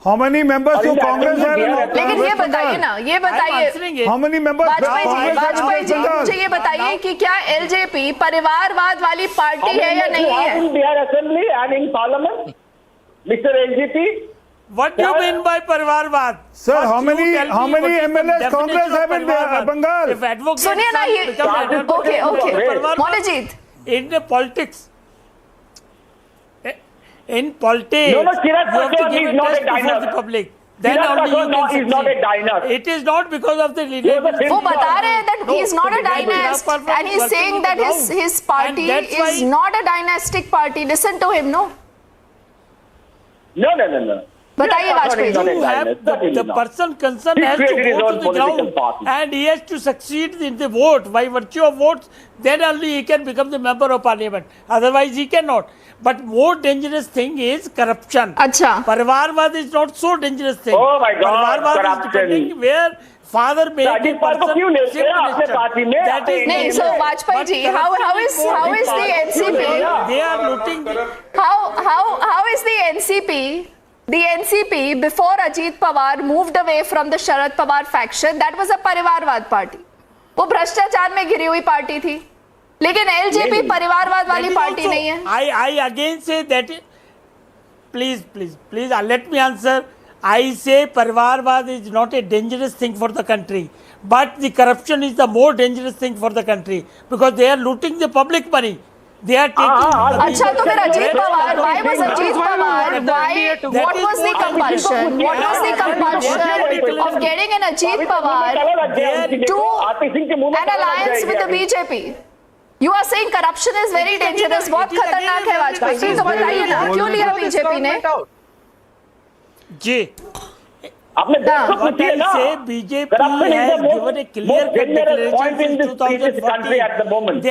How many members do Congress have? लेकिन ये बताइए ना, ये बताइए How many members? Vajpayee ji मुझे ये बताइए कि क्या एलजेपी परिवारवाद वाली पार्टी है या नहीं है? In Bihar Assembly and in Parliament, Mr. LGP. What do you mean by परिवारवाद? Sir, how many MLAs Congress have in Bengal? सुनिए ना ये, okay, Monojit. In the politics. In politics, No, Chirag you have to Patel give is a not test a before diner. the public. Then Chirag only you Patel can is not a diner. succeed. It is not because of the leadership. वो बता रहे हैं that he is not a dynast, and he's saying that his party is not a dynastic party. Listen to him, no? No. बताइए Vajpayee The person concerned has to go to the ground and he has to succeed in the vote by virtue of votes. Then only he can become the member of parliament. Otherwise he cannot. But more dangerous thing is corruption. अच्छा. परिवारवाद is not so dangerous thing. Oh my God, परिवारवाद is corruption. depending where father may be person क्यों लेते हैं आपने party में? that is नहीं, so Vajpayee ji, how is the NCP? They are looting. How is the NCP? The NCP before Ajit Pawar moved away from the Sharad Pawar faction, that was a परिवारवाद party. वो भ्रष्टाचार में घिरी हुई party थी. लेकिन LJP परिवारवाद वाली पार्टी नहीं है. I again say that. Please, let me answer. I say परिवारवाद is not a dangerous thing for the country, but the corruption is the more dangerous thing for the country because they are looting the public money. They are taking. अच्छा तो फिर Ajit Pawar, why was Ajit Pawar? What was the compulsion? What was the compulsion of getting an Ajit Pawar to an alliance with the BJP? You are saying corruption is very dangerous. बहुत खतरनाक है वाजपेयी जी, तो बताइए ना क्यों लिया बीजेपी ने? जी. आपने What I say, BJP has given a clear-cut declaration in 2014.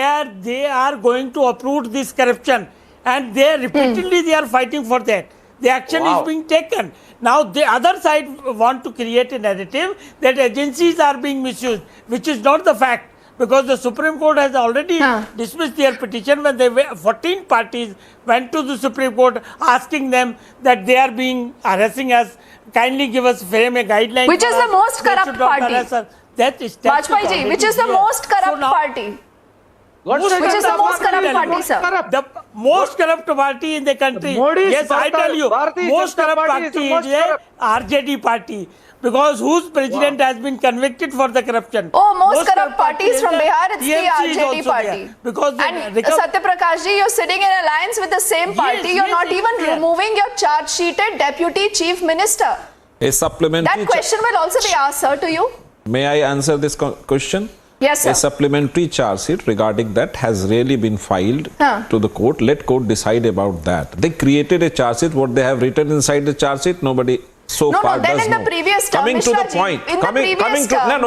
They are going to uproot this corruption, and they repeatedly are fighting for that. The action is being taken. Now the other side want to create a narrative that agencies are being misused, which is not the fact. Because the Supreme Court has already dismissed their petition when 14 parties went to the Supreme Court asking them that they are being harassing us. Kindly give us frame a guideline. Which is the most corrupt party? That is Vaajpayee ji, which is the most corrupt party? Which is the most corrupt party, sir? The most corrupt party in the country. Yes, I tell you, most corrupt party is the RJD party. Because whose president has been convicted for the corruption. Oh, most corrupt parties from Bihar, it's the RJD party. Because and Satya Prakash ji, you're sitting in alliance with the same party. You're not even removing your charge-sheeted deputy chief minister. A supplementary. That question will also be asked, sir, to you. May I answer this question? Yes, sir. A supplementary charge sheet regarding that has really been filed to the court. Let court decide about that. They created a charge sheet. What they have written inside the charge sheet, nobody far then does in the know. previous term, Coming to the point,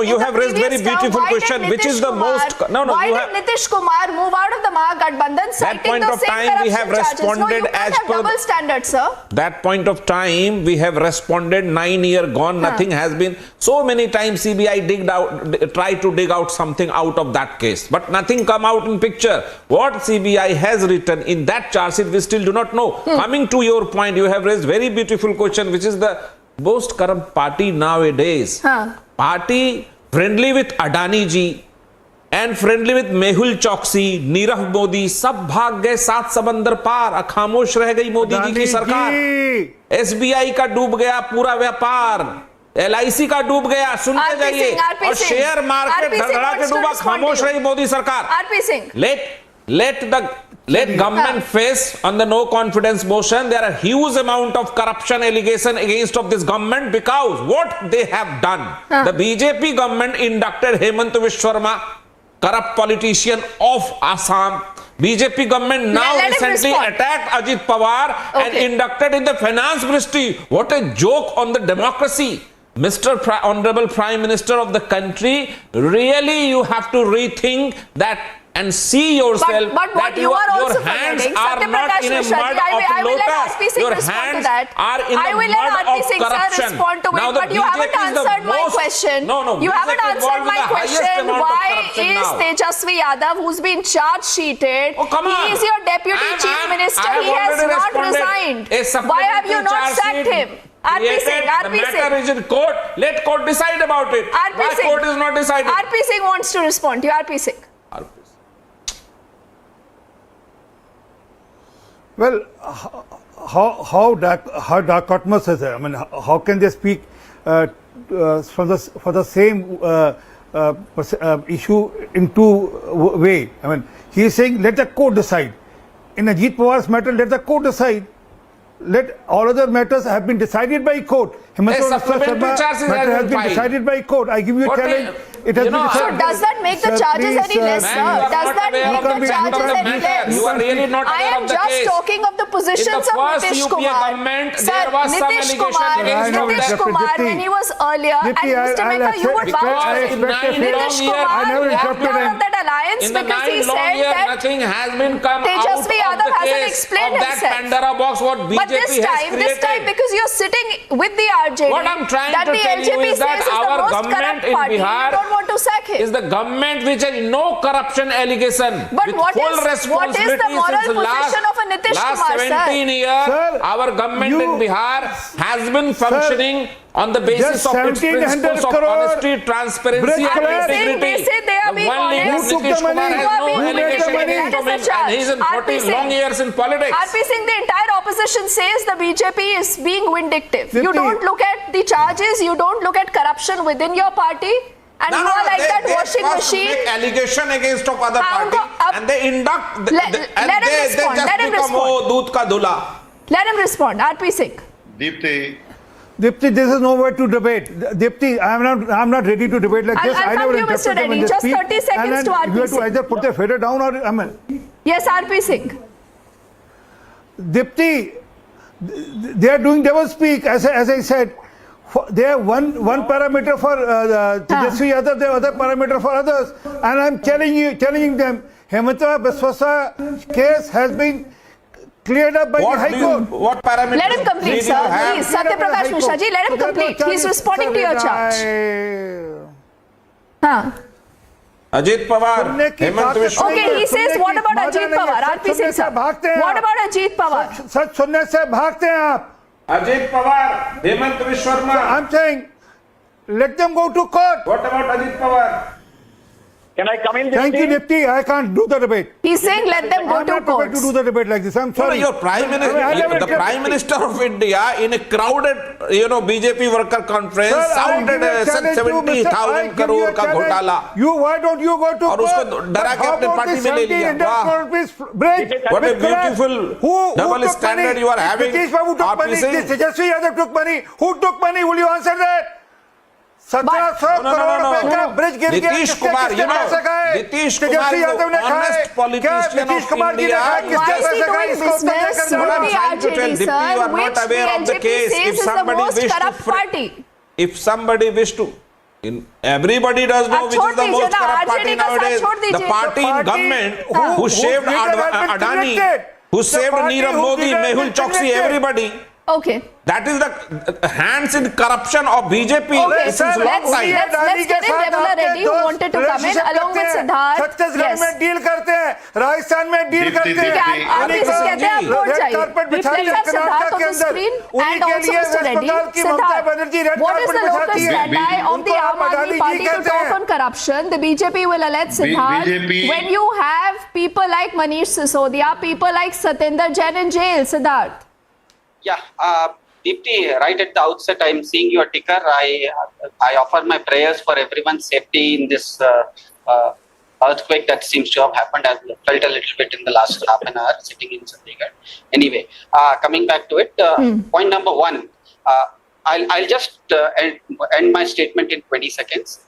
you have raised very beautiful question, which is the most. Why did Nitish Kumar move out of the Mahagathbandhan citing the same corruption we have responded charges? No, you can't have double standards, sir. That point of time, we have responded. 9 years gone, nothing has been. So many times CBI tried to dig out something out of that case, but nothing come out in picture. What CBI has written in that charge sheet, we still do not know. Coming to your point, you have raised very beautiful question, which is the most corrupt party nowadays. Party friendly with Adani ji and friendly with Mehul Choksi, Nirav Modi, सब भाग गए 7 समंदर पार. खामोश रह गई मोदी जी की सरकार. SBI का डूब गया पूरा व्यापार. LIC का डूब गया. सुनते जाइए. और शेयर मार्केट धड़धड़ा के डूबा. खामोश रही मोदी सरकार. Let government face on the no confidence motion. There are huge amount of corruption allegation against of this government because what they have done. The BJP government inducted Hemant Biswa Sarma, corrupt politician of Assam. BJP government now recently attacked Ajit Pawar and inducted in the finance ministry. What a joke on the democracy. Mr. Honorable Prime Minister of the country, really you have to rethink that and see yourself but that your hands are not in a mud of lotus. Your hands are in the mud of corruption. Now but you haven't answered my question. You haven't answered my question. Why is Tejasvi Yadav, who's been charge-sheeted, he is your deputy chief minister, he has not resigned. Why have you not sacked him? created. The matter is in court. Let court decide about it. Why court is not decided? RP Singh wants to respond to you. RP Singh. Well, how dichotomous is it? I mean, how can they speak for the same issue in two way? I mean, he is saying let the court decide. In Ajit Pawar's matter, let the court decide. Let all other matters have been decided by court. Supplementary charges matter has been decided by court. I give you a challenge. It has been decided. So does that make the charges any less, sir? Does that make the charges any less? You are really not aware of the case. I am just talking of the positions of Nitish Kumar. Sir, Nitish Kumar, when he was earlier, and Mr. Mehta, you would vouch for it. Nitish Kumar walked out of that alliance because he said that nothing has been come Tejasvi out of Yadav the hasn't case explained of that himself. Pandora box what BJP This time, because you're sitting with the RJD, what I'm trying that to the tell you LJP is that says is the our most government corrupt in party. Bihar You don't want to sack him. is the government which has no corruption allegation. But with what full is the moral position of a Nitish last Kumar, 17 years, Sir, our government in Bihar has been functioning on the basis of its principles of honesty, transparency and integrity. They say they are being honest. Nitish Kumar has no allegation against him and he is in 40 long years in politics. RP Singh, the entire opposition says the BJP is being vindictive. You don't look at the charges, you don't look at corruption within your party. And you are like that washing machine. They make allegation against of other party and they induct. Let him respond. Let him respond. Doodh ka dhula. Let him respond. RP Singh. Dipti, this is no way to debate. Dipti, I'm not ready to debate like this. I'll come to you, Mr. Reddy. Just 30 seconds to RP Singh. You have to either put the feather down or, I mean. Yes, RP Singh. Dipti, they are doing double speak, as I said. They have one parameter for Tejasvi Yadav, they have other parameter for others. And I'm telling them, Hemanta Biswasa case has been cleared up by the High Court. What parameters? Let him complete, sir. Please, Satya Prakash Mishra ji, let him complete. He's responding to your charge. Ajit Pawar, Hemant Vishwa. Okay, he says, what about Ajit Pawar? RP Singh sir. What about Ajit Pawar? सच सुनने से भागते हैं आप. Ajit Pawar, Hemant Vishwa. I'm saying, let them go to court. What about Ajit Pawar? Can I come in? Thank you, Nifty. I can't do the debate. He's saying let them go to court. I'm not prepared to do the debate like this. I'm sorry. Your Prime Minister, the Prime Minister of India, in a crowded, BJP worker conference, sounded such 70,000 crore ka ghotala. Why don't you go to court? और उसको डरा के अपने party में ले लिया. वाह! What a beautiful double standard you are having. Nitish Babu took money. Tejasvi Yadav took money. Who took money? Will you answer that? 1700 crore रुपए का ब्रिज गिर गया. Nitish Kumar, Nitish Kumar is the honest politician of India. Why is he doing business with the RJD, sir, which the LJP says is the most corrupt party? If somebody wish to, everybody does know which is the most corrupt party nowadays. The party in government who saved Adani, who saved Nirav Modi, Mehul Choksi, everybody. Okay. That is the hands in corruption of BJP. Okay, sir, let's get in Devola Reddy who wanted to come in along with Siddharth. Chhattisgarh में deal करते हैं, राजस्थान में deal करते हैं. आप इसे कहते हैं आप वोट चाहिए. Let's have Siddharth on the screen and also Mr. Reddy. Siddharth, what is the local stand of the Aam Aadmi Party to talk on corruption? The BJP will elect Siddharth. When you have people like Manish Sisodia, people like Satinder Jain in jail, Siddharth. Yeah, Deepti, right at the outset, I'm seeing your ticker. I offer my prayers for everyone's safety in this earthquake that seems to have happened. I felt a little bit in the last half an hour sitting in Chandigarh. Anyway, coming back to it, point number one, I'll just end my statement in 20 seconds.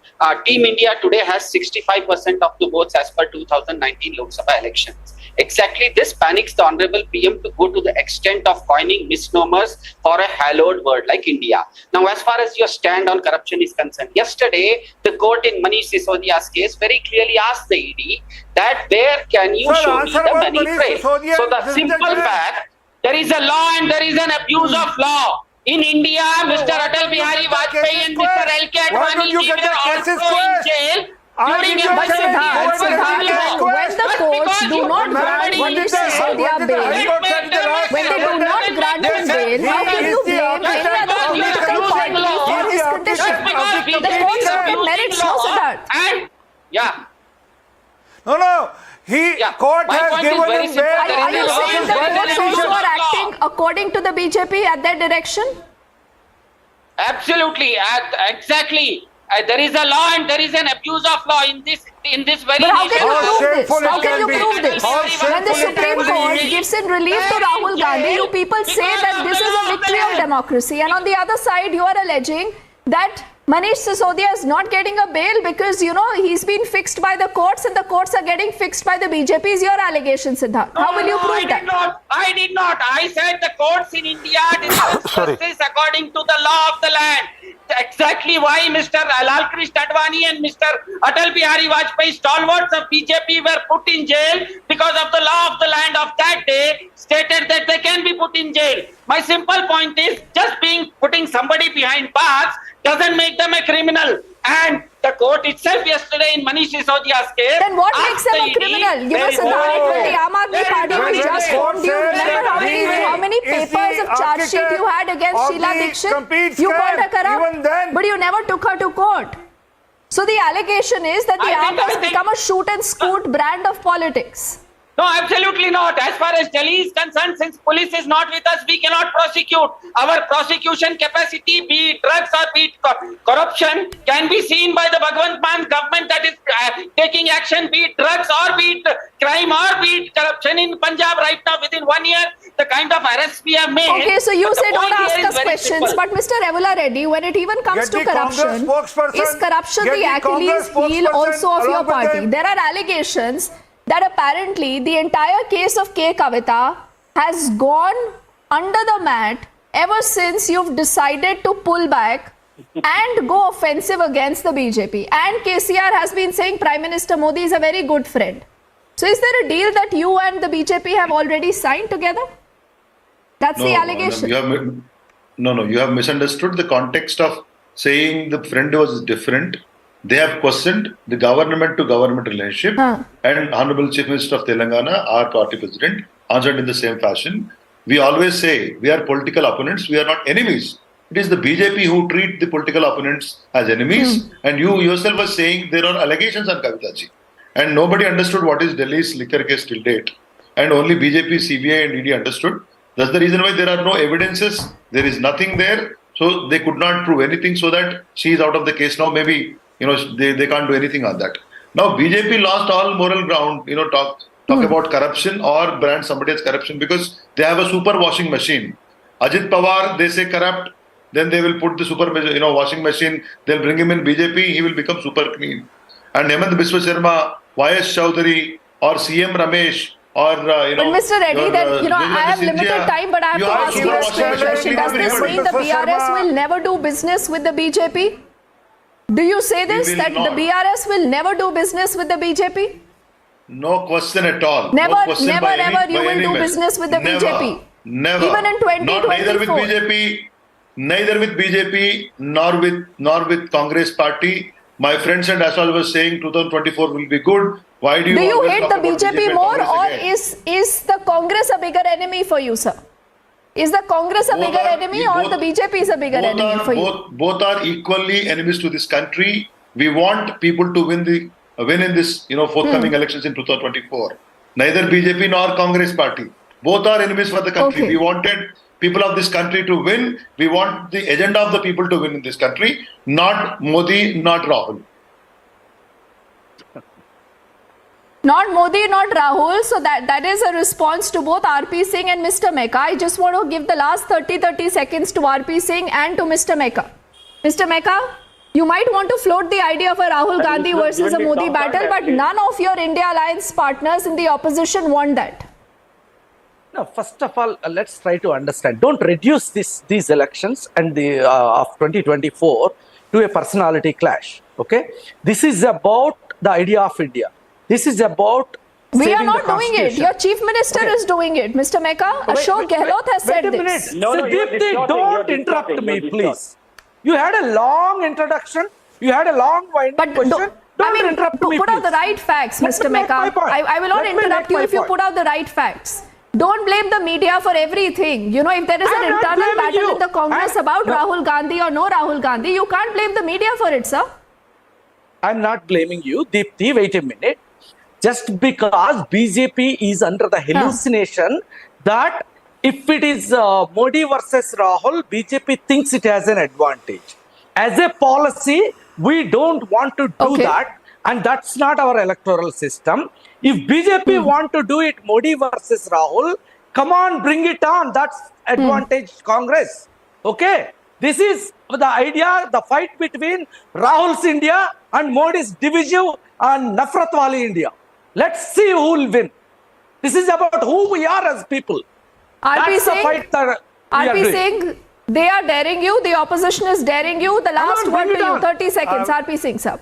Team India today has 65% of the votes as per 2019 Lok Sabha elections. Exactly this panics the Honorable PM to go to the extent of coining misnomers for a hallowed word like India. Now, as far as your stand on corruption is concerned, yesterday the court in Manish Sisodia's case very clearly asked the ED that where can you show me the money trail? So the simple fact, there is a law and there is an abuse of law. In India, Mr. Atal Bihari Vajpayee and Mr. L.K. Advani were also in jail. During a when the courts do not grant Manish Sisodia bail, when they do not grant him bail, how can you blame any other isn't it? Just because The courts look at merits, no, Siddharth. And yeah. No. Court My has point is given very him simple. bail. Are you saying the courts also are acting according to the BJP at their direction? Absolutely, exactly. There is a law and there is an abuse of law in this very But how nation. can you prove this? shameful How it can can you be. prove this? How When the shameful it Supreme can Court be. gives in relief to Rahul Gandhi, you people say that this is a victory of democracy. And on the other side, you are alleging that Manish Sisodia is not getting a bail because, you know, he's been fixed by the courts and the courts are getting fixed by the BJP. Is your allegation, Siddharth? How will you prove that? I did not. I said the courts in India dispense justice according to the law of the land. Exactly why Mr. Lal Krishna Advani and Mr. Atal Bihari Vajpayee, stalwarts of BJP, were put in jail because of the law of the land of that day stated that they can be put in jail. My simple point is just putting somebody behind bars doesn't make them a criminal. And the court itself yesterday in Manish Sisodia's case. Then what makes them a criminal? You know, Siddharth, when the Aam Aadmi Party was just formed, do you remember how many papers of charge sheet you had against Sheila Dikshit? You called her corrupt, but you never took her to court. So the allegation is that the AAP has become a shoot and scoot brand of politics. No, absolutely not. As far as Delhi is concerned, since police is not with us, we cannot prosecute. Our prosecution capacity, be it drugs or be it corruption, can be seen by the Bhagwant Mann government that is taking action, be it drugs or be it crime or be it corruption in Punjab right now within 1 year. The kind of arrests we have made. Okay, so you say don't ask us questions, simple. but Mr. Revula Reddy, when it even comes to corruption, is corruption the Achilles heel also of your party? There are allegations that apparently the entire case of K. Kavita has gone under the mat ever since you've decided to pull back and go offensive against the BJP. And KCR has been saying Prime Minister Modi is a very good friend. So is there a deal that you and the BJP have already signed together? That's the allegation. You have misunderstood the context of saying the friend was different. They have questioned the government-to-government relationship, and Honorable Chief Minister of Telangana, our party president, answered in the same fashion. We always say we are political opponents, we are not enemies. It is the BJP who treat the political opponents as enemies, and you yourself were saying there are allegations on Kavita ji. And nobody understood what is Delhi's liquor case till date. And only BJP, CBI and ED understood. That's the reason why there are no evidences, there is nothing there. So they could not prove anything, so that she is out of the case now. Maybe they can't do anything on that. Now BJP lost all moral ground, talk about corruption or brand somebody as corruption, because they have a super washing machine. Ajit Pawar, they say corrupt, then they will put the super washing machine, they'll bring him in BJP, he will become super clean. And Hemant Biswa Sharma, YS Chowdhury or CM Ramesh or But Mr. Reddy, I have limited time, but I have to ask you a question. Does this mean the BRS will never do business with the BJP? Do you say this, that the BRS will never do business with the BJP? No question at all. Never, no question never, ever you will do business with the BJP? Never. Even in 2024? Neither with BJP nor with Congress party. My friend said, as I was saying, 2024 will be good. Why do you hate the BJP more, or is the Congress a bigger enemy for you, sir? Is the Congress a bigger enemy, or the BJP is a bigger enemy for you? Both are equally enemies to this country. We want people to win in this forthcoming elections in 2024. Neither BJP nor Congress party. Both are enemies for the country. Okay. We wanted people of this country to win. We want the agenda of the people to win in this country, not Modi, not Rahul. Not Modi, not Rahul. So that is a response to both RP Singh and Mr. Mecca. I just want to give the last 30 seconds to RP Singh and to Mr. Mecca. Mr. Mecca, you might want to float the idea of a Rahul Gandhi versus a Modi battle, but none of your India alliance partners in the opposition want that. No, first of all, let's try to understand. Don't reduce these elections and of 2024 to a personality clash. Okay, this is about the idea of India. This is about. We are not doing it. Your chief minister is doing it, Mr. Mecca. Ashok Gehlot has said this. Don't interrupt me, please. You had a long introduction. You had a long winding question. Don't interrupt me, put out the right facts, Mr. Mecca. I will not interrupt you if you put out the right facts. don't blame the media for everything. You know, if there is an internal battle in the Congress about Rahul Gandhi or no Rahul Gandhi, you can't blame the media for it, sir. I'm not blaming you. Deepthi, wait a minute. Just because BJP is under the hallucination that if it is Modi versus Rahul, BJP thinks it has an advantage. As a policy, we don't want to do that, and that's not our electoral system. If BJP want to do it Modi versus Rahul, come on, bring it on. That's advantage Congress. Okay? This is the idea, the fight between Rahul's India and Modi's divisive and Nafrat wali India. Let's see who will win. This is about who we are as people. That's the fight that we are doing. Saying they are daring you, the opposition is daring you. The last word to you, 30 seconds. RP Singh, sir.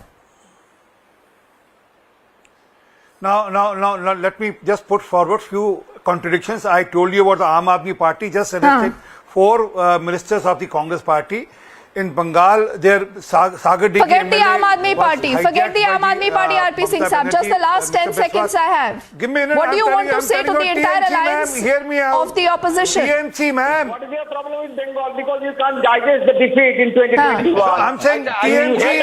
Now, let me just put forward few contradictions. I told you about the Aam Aadmi Party, just arrested 4 ministers of the Congress Party. In Bengal, their Sagar D. Forget the Aam Aadmi Party. Forget the Aam Aadmi Party, RP Singh Saab. Just the last 10 seconds I have. Give me a minute. What do you want to say to the entire alliance of the opposition? TMC, ma'am. What is your problem with Bengal? Because you can't digest the defeat in 2021. I'm saying TMC.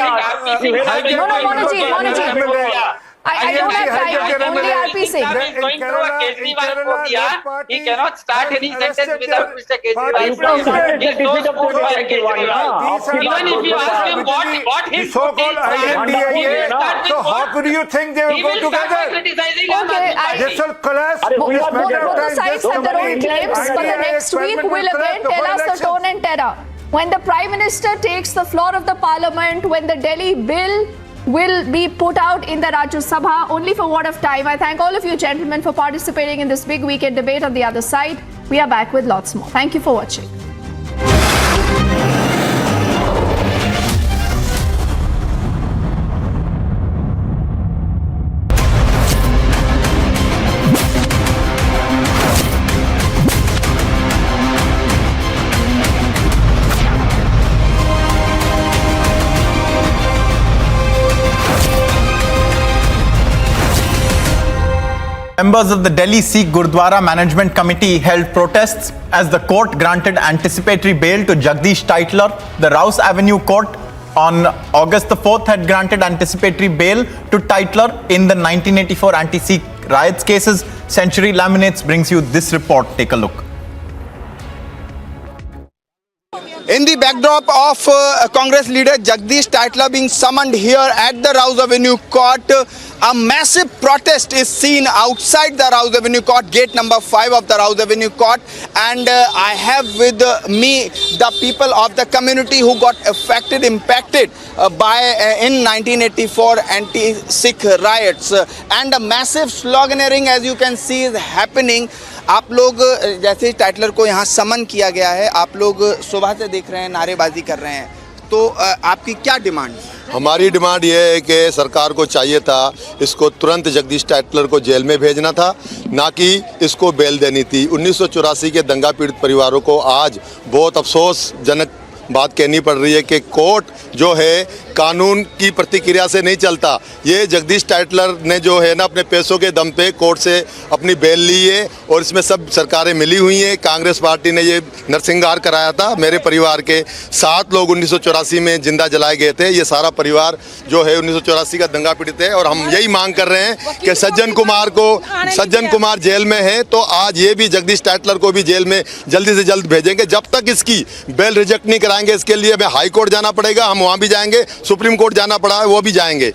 No, Monaji. I don't have time. Only RP Singh. He's going through a Kejriwal phobia. He cannot start any sentence without Mr. Kejriwal. He's so spooked by Kejriwal. Even if you ask him what his so-called I.N.D.I.A. So how could you think they will go together? This will collapse. Both the sides have their own claims, but the next week will again tell us the tone and terror. When the Prime Minister takes the floor of the Parliament, when the Delhi bill will be put out in the Rajya Sabha, only for what of time. I thank all of you gentlemen for participating in this big weekend debate on the other side. We are back with lots more. Thank you for watching. Members of the Delhi Sikh Gurdwara Management Committee held protests as the court granted anticipatory bail to Jagdish Titler. The Rouse Avenue Court on August the 4th had granted anticipatory bail to Titler in the 1984 anti-Sikh riots cases. Century Laminates brings you this report. Take a look. In the backdrop of Congress leader Jagdish Titler being summoned here at the Rouse Avenue Court, a massive protest is seen outside the Rouse Avenue Court, gate number 5 of the Rouse Avenue Court. And I have with me the people of the community who got impacted in 1984 anti-Sikh riots. And a massive sloganeering, as you can see, is happening. आप लोग जैसे ही Tytler को यहाँ समन किया गया है, आप लोग सुबह से देख रहे हैं, नारेबाजी कर रहे हैं, तो आपकी क्या डिमांड? हमारी डिमांड ये है कि सरकार को चाहिए था इसको तुरंत जगदीश टाइटलर को जेल में भेजना था, ना कि इसको बेल देनी थी। 1984 के दंगा पीड़ित परिवारों को आज बहुत अफसोसजनक बात कहनी पड़ रही है कि कोर्ट जो है कानून की प्रतिक्रिया से नहीं चलता। ये जगदीश टाइटलर ने जो है ना अपने पैसों के दम पे कोर्ट से अपनी बेल ली है और इसमें सब सरकारें मिली हुई हैं। कांग्रेस पार्टी ने ये नरसंहार कराया था। मेरे परिवार के 7 लोग 1984 में जिंदा जलाए गए थे। ये सारा परिवार जो है 1984 का दंगा पीड़ित है और हम यही मांग कर रहे हैं कि सज्जन कुमार जेल में है तो आज ये भी जगदीश टाइटलर को भी जेल में जल्दी से जल्द भेजेंगे। जब तक इसकी बेल रिजेक्ट नहीं कराएंगे, इसके लिए हमें हाई कोर्ट जाना पड़ेगा, हम वहाँ भी जाएंगे, सुप्रीम कोर्ट जाना पड़ा है वो भी जाएंगे।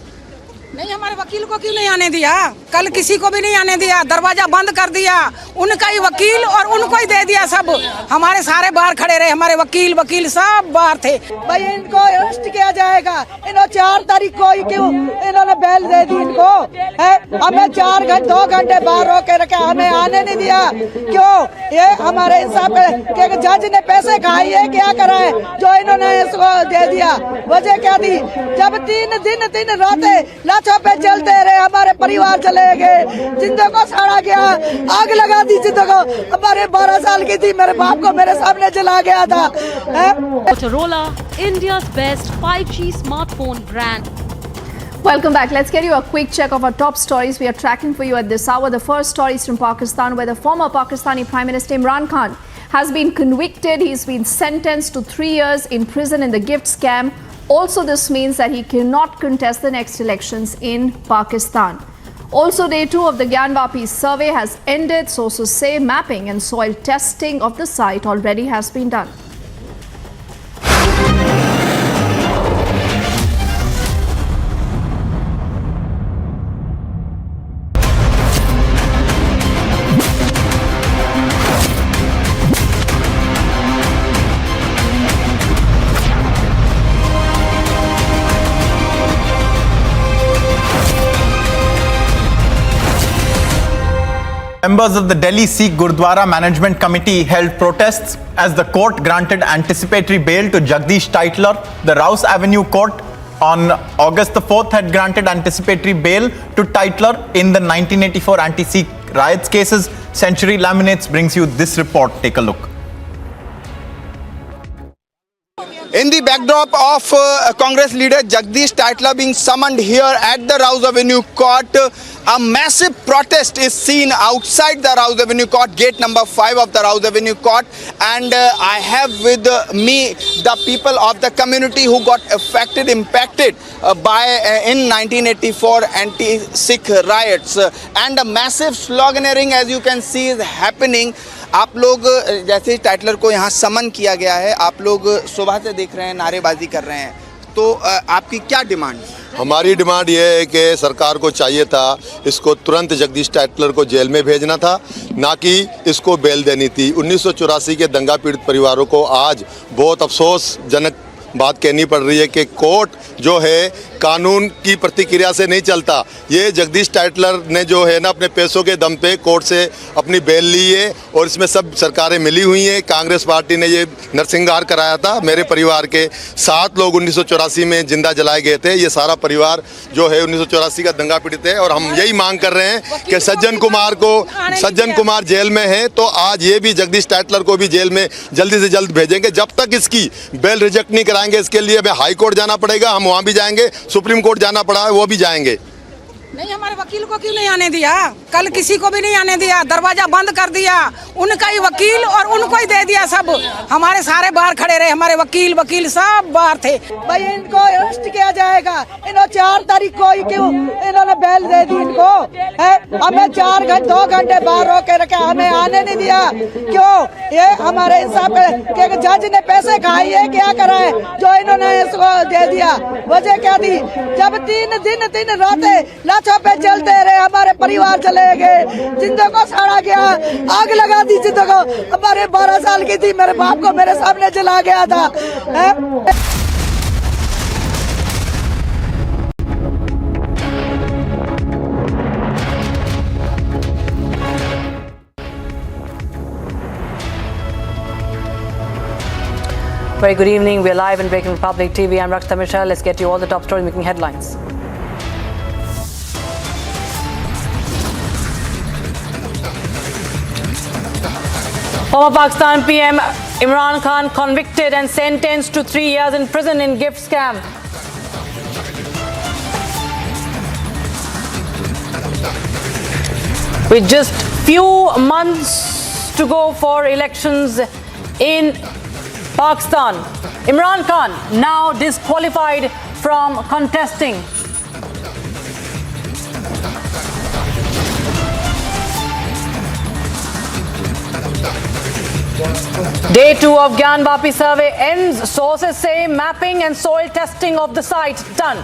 नहीं, हमारे वकील को क्यों नहीं आने दिया? कल किसी को भी नहीं आने दिया, दरवाजा बंद कर दिया, उनका ही वकील और उनको ही दे दिया सब। हमारे सारे बाहर खड़े रहे, हमारे वकील सब बाहर थे। भाई इनको अरेस्ट किया जाएगा। इन्होंने 4 तारीख को ही क्यों इन्होंने बेल दे दी इनको? हमें 2 घंटे बाहर रोक के रखे, हमें आने नहीं दिया। क्यों? ये हमारे हिसाब के जज ने पैसे खाए है, क्या करा है जो इन्होंने इसको दे दिया? वजह क्या थी? जब 3 रातें लाशों पे चलते रहे, हमारे परिवार चले गए, जिंदों को साड़ा गया, आग लगा दी जिंदों को। हमारे 12 साल की थी, मेरे बाप को मेरे सामने जला गया था। Motorola, India's best 5G smartphone brand. Welcome back. Let's get you a quick check of our top stories we are tracking for you at this hour. The first story is from Pakistan, where the former Pakistani Prime Minister Imran Khan has been convicted. He's been sentenced to 3 years in prison in the gift scam. Also, this means that he cannot contest the next elections in Pakistan. Also, day 2 of the Gyanvapi survey has ended. Sources say mapping and soil testing of the site already has been done. Members of the Delhi Sikh Gurdwara Management Committee held protests as the court granted anticipatory bail to Jagdish Titler. The Rouse Avenue Court on August the 4th had granted anticipatory bail to Titler in the 1984 anti-Sikh riots cases. Century Laminates brings you this report. Take a look. In the backdrop of Congress leader Jagdish Titler being summoned here at the Rouse Avenue Court, a massive protest is seen outside the Rouse Avenue Court, gate number 5 of the Rouse Avenue Court. And I have with me the people of the community who got impacted in 1984 anti-Sikh riots. And a massive sloganeering, as you can see, is happening. आप लोग जैसे ही Tytler को यहाँ समन किया गया है, आप लोग सुबह से देख रहे हैं, नारेबाजी कर रहे हैं, तो आपकी क्या डिमांड? हमारी डिमांड ये है कि सरकार को चाहिए था इसको तुरंत जगदीश टाइटलर को जेल में भेजना था, ना कि इसको बेल देनी थी। 1984 के दंगा पीड़ित परिवारों को आज बहुत अफसोसजनक बात कहनी पड़ रही है कि कोर्ट जो है कानून की प्रतिक्रिया से नहीं चलता। ये जगदीश टाइटलर ने जो है ना अपने पैसों के दम पे कोर्ट से अपनी बेल ली है और इसमें सब सरकारें मिली हुई हैं। कांग्रेस पार्टी ने ये नरसंहार कराया था। मेरे परिवार के 7 लोग 1984 में जिंदा जलाए गए थे। ये सारा परिवार जो है 1984 का दंगा पीड़ित है और हम यही मांग कर रहे हैं कि सज्जन कुमार जेल में है तो आज ये भी जगदीश टाइटलर को भी जेल में जल्दी से जल्द भेजेंगे। जब तक इसकी बेल रिजेक्ट नहीं कराएंगे, इसके लिए हमें हाई कोर्ट जाना पड़ेगा, हम वहाँ भी जाएंगे, सुप्रीम कोर्ट जाना पड़ा है वो भी जाएंगे। नहीं, हमारे वकील को क्यों नहीं आने दिया? कल किसी को भी नहीं आने दिया, दरवाजा बंद कर दिया। उनका ही वकील और उनको ही दे दिया सब। हमारे सारे बाहर खड़े रहे, हमारे वकील सब बाहर थे। भाई इनको अरेस्ट किया जाएगा। इन्होंने 4 तारीख को क्यों इन्होंने बेल दे दी इनको? हमें 2 घंटे बाहर रोक के रखा, हमें आने नहीं दिया। क्यों? ये हमारे हिसाब के जज ने पैसे खाए, ये क्या करा है जो इन्होंने इसको दे दिया? वजह क्या थी? जब 3 दिन 3 रातें पे चलते रहे, हमारे परिवार चले गए, जिंदों को साड़ा गया, आग लगा दी जिंदों को। हमारे 12 साल की थी, मेरे बाप को मेरे सामने जला गया था। Very good evening. We're live in Breaking Republic TV. I'm Rakshita Mishra. Let's get you all the top stories making headlines. Former Pakistan PM Imran Khan convicted and sentenced to 3 years in prison in gift scam. With just few months to go for elections in Pakistan, Imran Khan now disqualified from contesting. Day 2 of Gyanvapi survey ends. Sources say mapping and soil testing of the site done.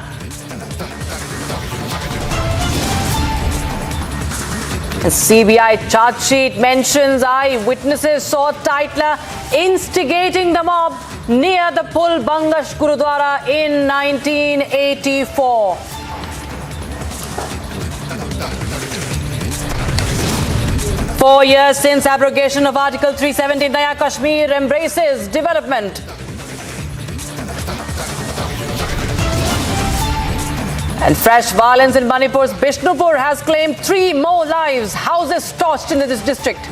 A CBI charge sheet mentions eyewitnesses saw Titler instigating the mob near the Pul Bangash Gurudwara in 1984. Four years since abrogation of Article 370, Naya Kashmir embraces development. And fresh violence in Manipur's Bishnupur has claimed 3 more lives. Houses torched in this district.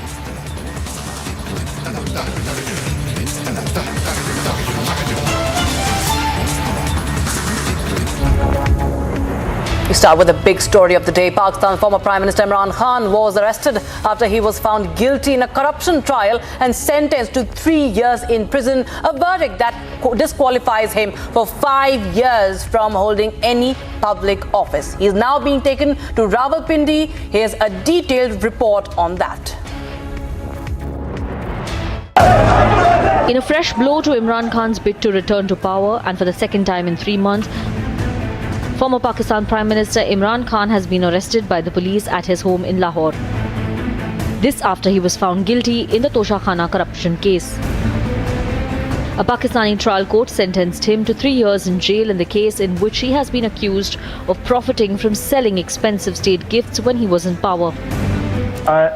We start with the big story of the day. Pakistan's former Prime Minister Imran Khan was arrested after he was found guilty in a corruption trial and sentenced to 3 years in prison, a verdict that disqualifies him for 5 years from holding any public office. He is now being taken to Rawalpindi. Here's a detailed report on that. In a fresh blow to Imran Khan's bid to return to power, and for the second time in 3 months, former Pakistan Prime Minister Imran Khan has been arrested by the police at his home in Lahore. This after he was found guilty in the Toshakhana corruption case. A Pakistani trial court sentenced him to 3 years in jail in the case in which he has been accused of profiting from selling expensive state gifts when he was in power.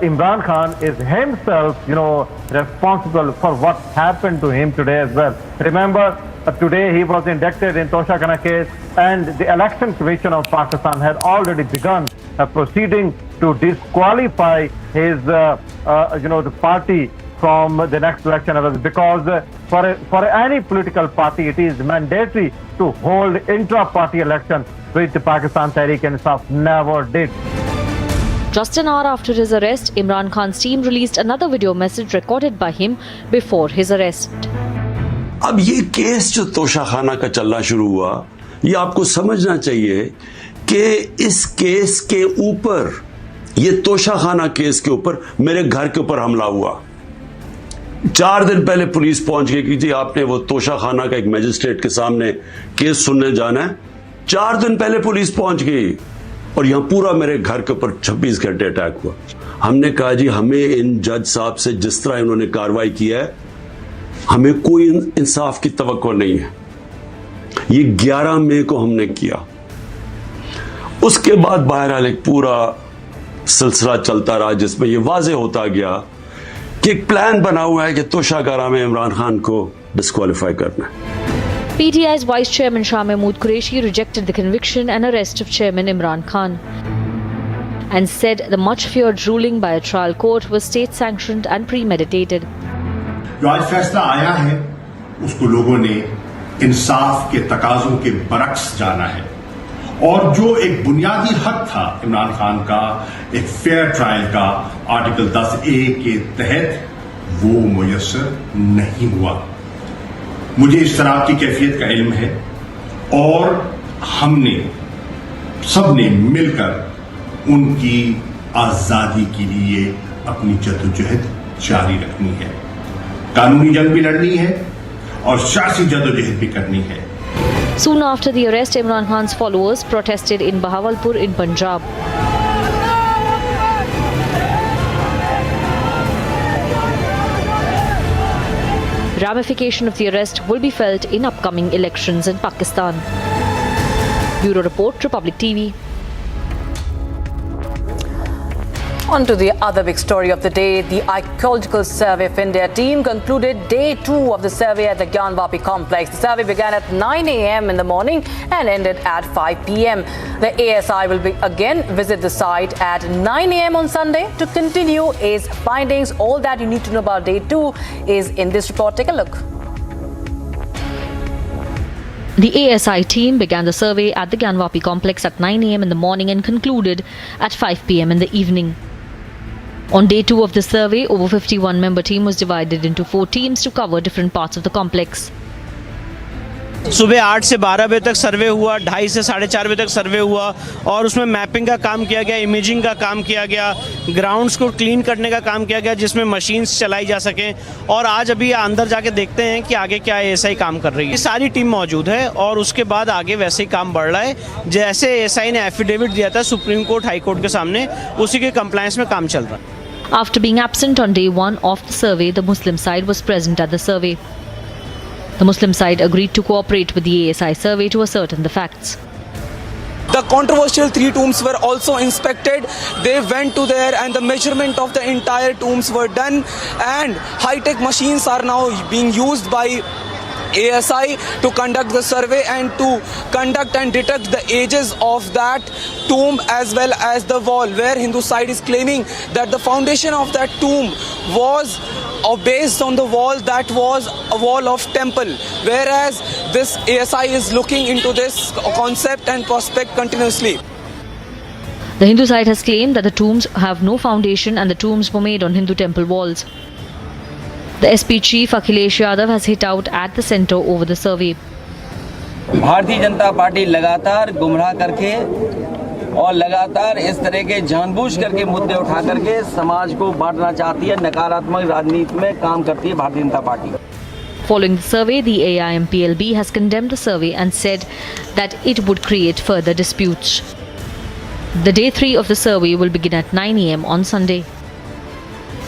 Imran Khan is himself, responsible for what happened to him today as well. Remember, today he was indicted in Toshakhana case, and the Election Commission of Pakistan had already begun a proceeding to disqualify his, the party from the next election, because for any political party it is mandatory to hold intra-party election, which the Pakistan Tehreek-e-Insaf never did. Just an hour after his arrest, Imran Khan's team released another video message recorded by him before his arrest. अब ये case जो तोशाखाना का चलना शुरू हुआ, ये आपको समझना चाहिए कि इस केस के ऊपर, ये तोशाखाना केस के ऊपर मेरे घर के ऊपर हमला हुआ। 4 दिन पहले पुलिस पहुंच गई कि जी आपने वो तोशाखाना का एक मजिस्ट्रेट के सामने केस सुनने जाना है। 4 दिन पहले पुलिस पहुंच गई और यहां पूरा मेरे घर के ऊपर 26 घंटे अटैक हुआ। हमने कहा जी हमें इन जज साहब से जिस तरह इन्होंने कार्रवाई किया है, हमें कोई इंसाफ की तवक्को नहीं है। ये 11 मई को हमने किया। उसके बाद बहरहाल एक पूरा सिलसिला चलता रहा जिसमें ये वाज़े होता गया कि एक प्लान बना हुआ है कि तोशाखाना में इमरान खान को डिस्क्वालीफाई करना है। PTI's Vice Chairman Shah Mahmood Qureshi rejected the conviction and arrest of Chairman Imran Khan and said the much feared ruling by a trial court was state sanctioned and premeditated. जो आज फैसला आया है उसको लोगों ने इंसाफ के तकाजों के बरक्स जाना है, और जो एक बुनियादी हक था इमरान खान का एक फेयर ट्रायल का आर्टिकल 10A के तहत वो मुयस्सर नहीं हुआ। मुझे इस तरह की कैफियत का इल्म है और हमने सबने मिलकर उनकी आजादी के लिए अपनी जद्दोजहद जारी रखनी है। कानूनी जंग भी लड़नी है और सियासी जद्दोजहद भी करनी है। Soon after the arrest, Imran Khan's followers protested in Bahawalpur in Punjab. Ramification of the arrest will be felt in upcoming elections in Pakistan. Bureau Report, Republic TV. On to the other big story of the day. The Archaeological Survey of India team concluded day 2 of the survey at the Gyanvapi complex. The survey began at 9 a.m. in the morning and ended at 5 p.m. The ASI will again visit the site at 9 a.m. on Sunday to continue its findings. All that you need to know about day 2 is in this report. Take a look. The ASI team began the survey at the Gyanvapi complex at 9 a.m. in the morning and concluded at 5 p.m. in the evening. On day 2 of the survey, over 51-member team was divided into 4 teams to cover different parts of the complex. सुबह 8 से 12 बजे तक सर्वे हुआ, 2:30 से 4:30 बजे तक सर्वे हुआ और उसमें मैपिंग का काम किया गया, इमेजिंग का काम किया गया, ग्राउंड्स को क्लीन करने का काम किया गया जिसमें मशीन्स चलाई जा सकें, और आज अभी अंदर जाके देखते हैं कि आगे क्या एएसआई काम कर रही है। सारी टीम मौजूद है और उसके बाद आगे वैसे ही काम बढ़ रहा है। जैसे एएसआई ने एफिडेविट दिया था सुप्रीम कोर्ट, हाई कोर्ट के सामने, उसी के कंप्लायंस में काम चल रहा है। After being absent on day 1 of the survey, the Muslim side was present at the survey. The Muslim side agreed to cooperate with the ASI survey to ascertain the facts. The controversial 3 tombs were also inspected. They went to there and the measurement of the entire tombs were done, and high-tech machines are now being used by ASI to conduct the survey and to conduct and detect the ages of that tomb as well as the wall, where Hindu side is claiming that the foundation of that tomb was based on the wall that was a wall of temple, whereas this ASI is looking into this concept and prospect continuously. The Hindu side has claimed that the tombs have no foundation and the tombs were made on Hindu temple walls. The SP chief Akhilesh Yadav has hit out at the centre over the survey. Bharatiya Janata party लगातार गुमराह करके और लगातार इस तरह के जानबूझ करके मुद्दे उठा करके समाज को बांटना चाहती है, नकारात्मक राजनीति में काम करती है Bharatiya Janata party. Following the survey, the AIMPLB has condemned the survey and said that it would create further disputes. The day 3 of the survey will begin at 9 a.m. on Sunday.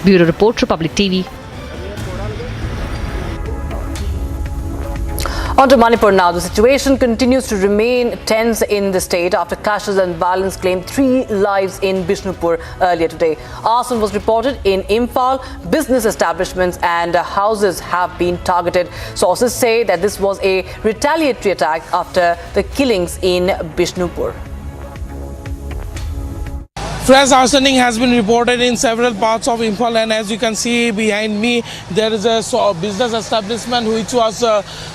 Bureau Report, Republic TV. On to Manipur now. The situation continues to remain tense in the state after clashes and violence claimed 3 lives in Bishnupur earlier today. Arson was reported in Imphal. Business establishments and houses have been targeted. Sources say that this was a retaliatory attack after the killings in Bishnupur. Fresh arsoning has been reported in several parts of Imphal, and as you can see behind me, there is a business establishment which was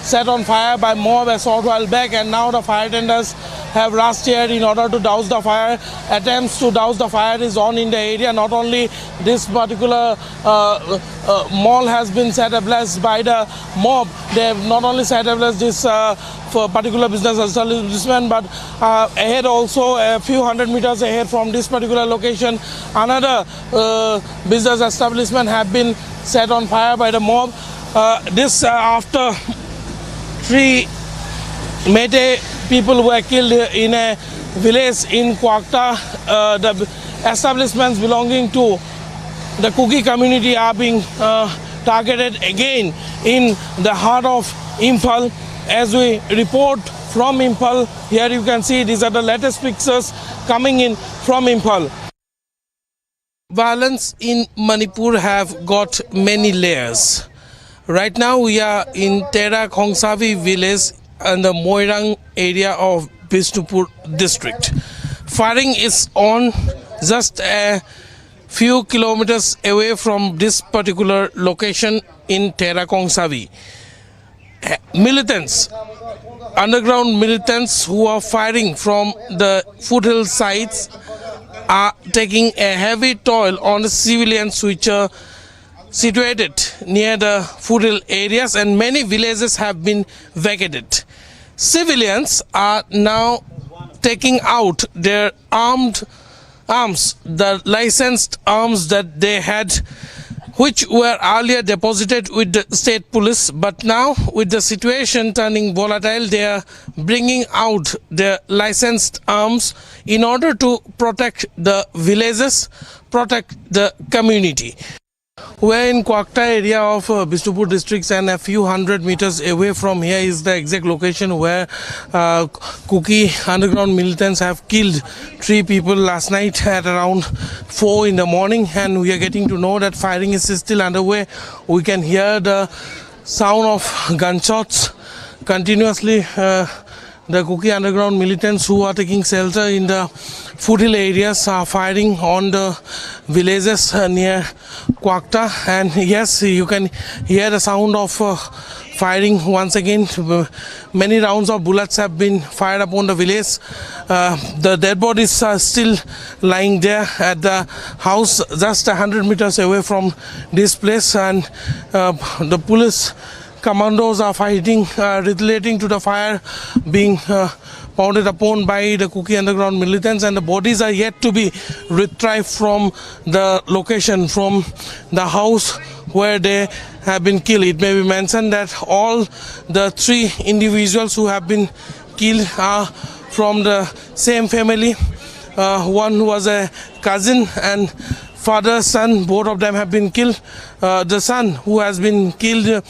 set on fire by mob a short while back, and now the fire tenders have rushed here in order to douse the fire. Attempts to douse the fire is on in the area. Not only this particular mall has been set ablaze by the mob, they have not only set ablaze this for particular business establishment, but ahead also, a few hundred meters ahead from this particular location, another business establishment have been set on fire by the mob. This after 3 Meitei people were killed in a village in Kwakta. The establishments belonging to the Kuki community are being targeted again in the heart of Imphal. As we report from Imphal, here you can see these are the latest pictures coming in from Imphal. Violence in Manipur have got many layers. Right now we are in Tera Khongsavi village in the Moirang area of Bishnupur district. Firing is on just a few kilometers away from this particular location in Tera Khongsavi. Militants, underground militants who are firing from the foothill sites are taking a heavy toll on the civilians which are situated near the foothill areas, and many villages have been vacated. Civilians are now taking out their arms, the licensed arms that they had, which were earlier deposited with the state police, but now with the situation turning volatile, they are bringing out their licensed arms in order to protect the villages, protect the community. We're in Kwakta area of Bishnupur districts, and a few hundred meters away from here is the exact location where Kuki underground militants have killed 3 people last night at around 4 in the morning, and we are getting to know that firing is still underway. We can hear the sound of gunshots continuously. The Kuki underground militants who are taking shelter in the foothill areas are firing on the villages near Kwakta, and yes, you can hear the sound of firing once again. Many rounds of bullets have been fired upon the village. The dead bodies are still lying there at the house just 100 meters away from this place, and the police commandos are fighting, retaliating to the fire being pounded upon by the Kuki underground militants, and the bodies are yet to be retrieved from the location, from the house where they have been killed. It may be mentioned that all the 3 individuals who have been killed are from the same family. One was a cousin and father, son, both of them have been killed. The son who has been killed,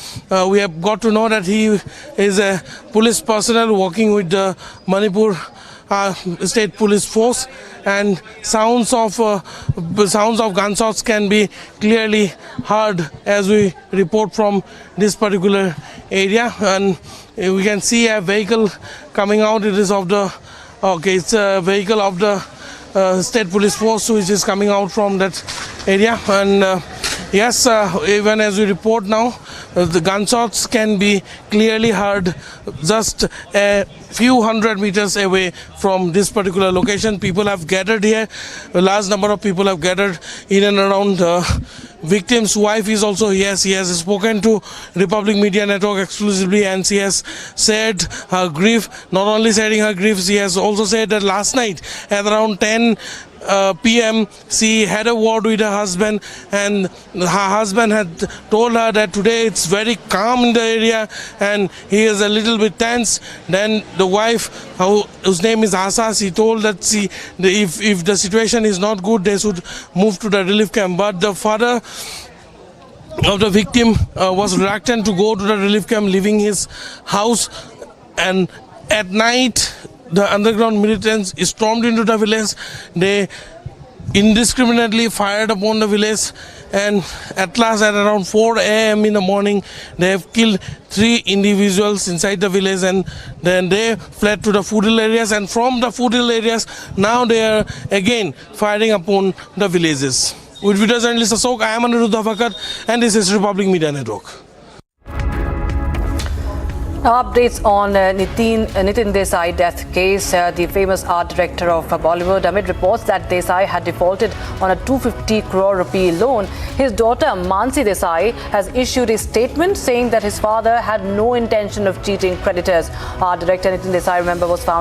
we have got to know that he is a police personnel working with the Manipur state police force, and sounds of gunshots can be clearly heard as we report from this particular area. And we can see a vehicle coming out. It is of the it's a vehicle of the state police force which is coming out from that area. And yes, even as we report now, the gunshots can be clearly heard just a few hundred meters away from this particular location. People have gathered here. A large number of people have gathered in and around victim's wife is also here. She has spoken to Republic Media Network exclusively, and she has said her grief. Not only sharing her grief, she has also said that last night at around 10 p.m. she had a word with her husband, and her husband had told her that today it's very calm in the area and he is a little bit tense. Then the wife, whose name is Asa, she told that if the situation is not good, they should move to the relief camp. But the father of the victim was reluctant to go to the relief camp, leaving his house. And at night, the underground militants stormed into the village. They indiscriminately fired upon the village, and at last at around 4 a.m. in the morning, they have killed 3 individuals inside the village, and then they fled to the foodhill areas, and from the foodhill areas now they are again firing upon the villages. With video journalist Ashok, I am Aniruddha Vakar, and this is Republic Media Network. Now, updates on Nitin Desai death case. The famous art director of Bollywood, amid reports that Desai had defaulted on a 250 crore rupee loan. His daughter, Mansi Desai, has issued a statement saying that his father had no intention of cheating creditors. Art director Nitin Desai, remember, was found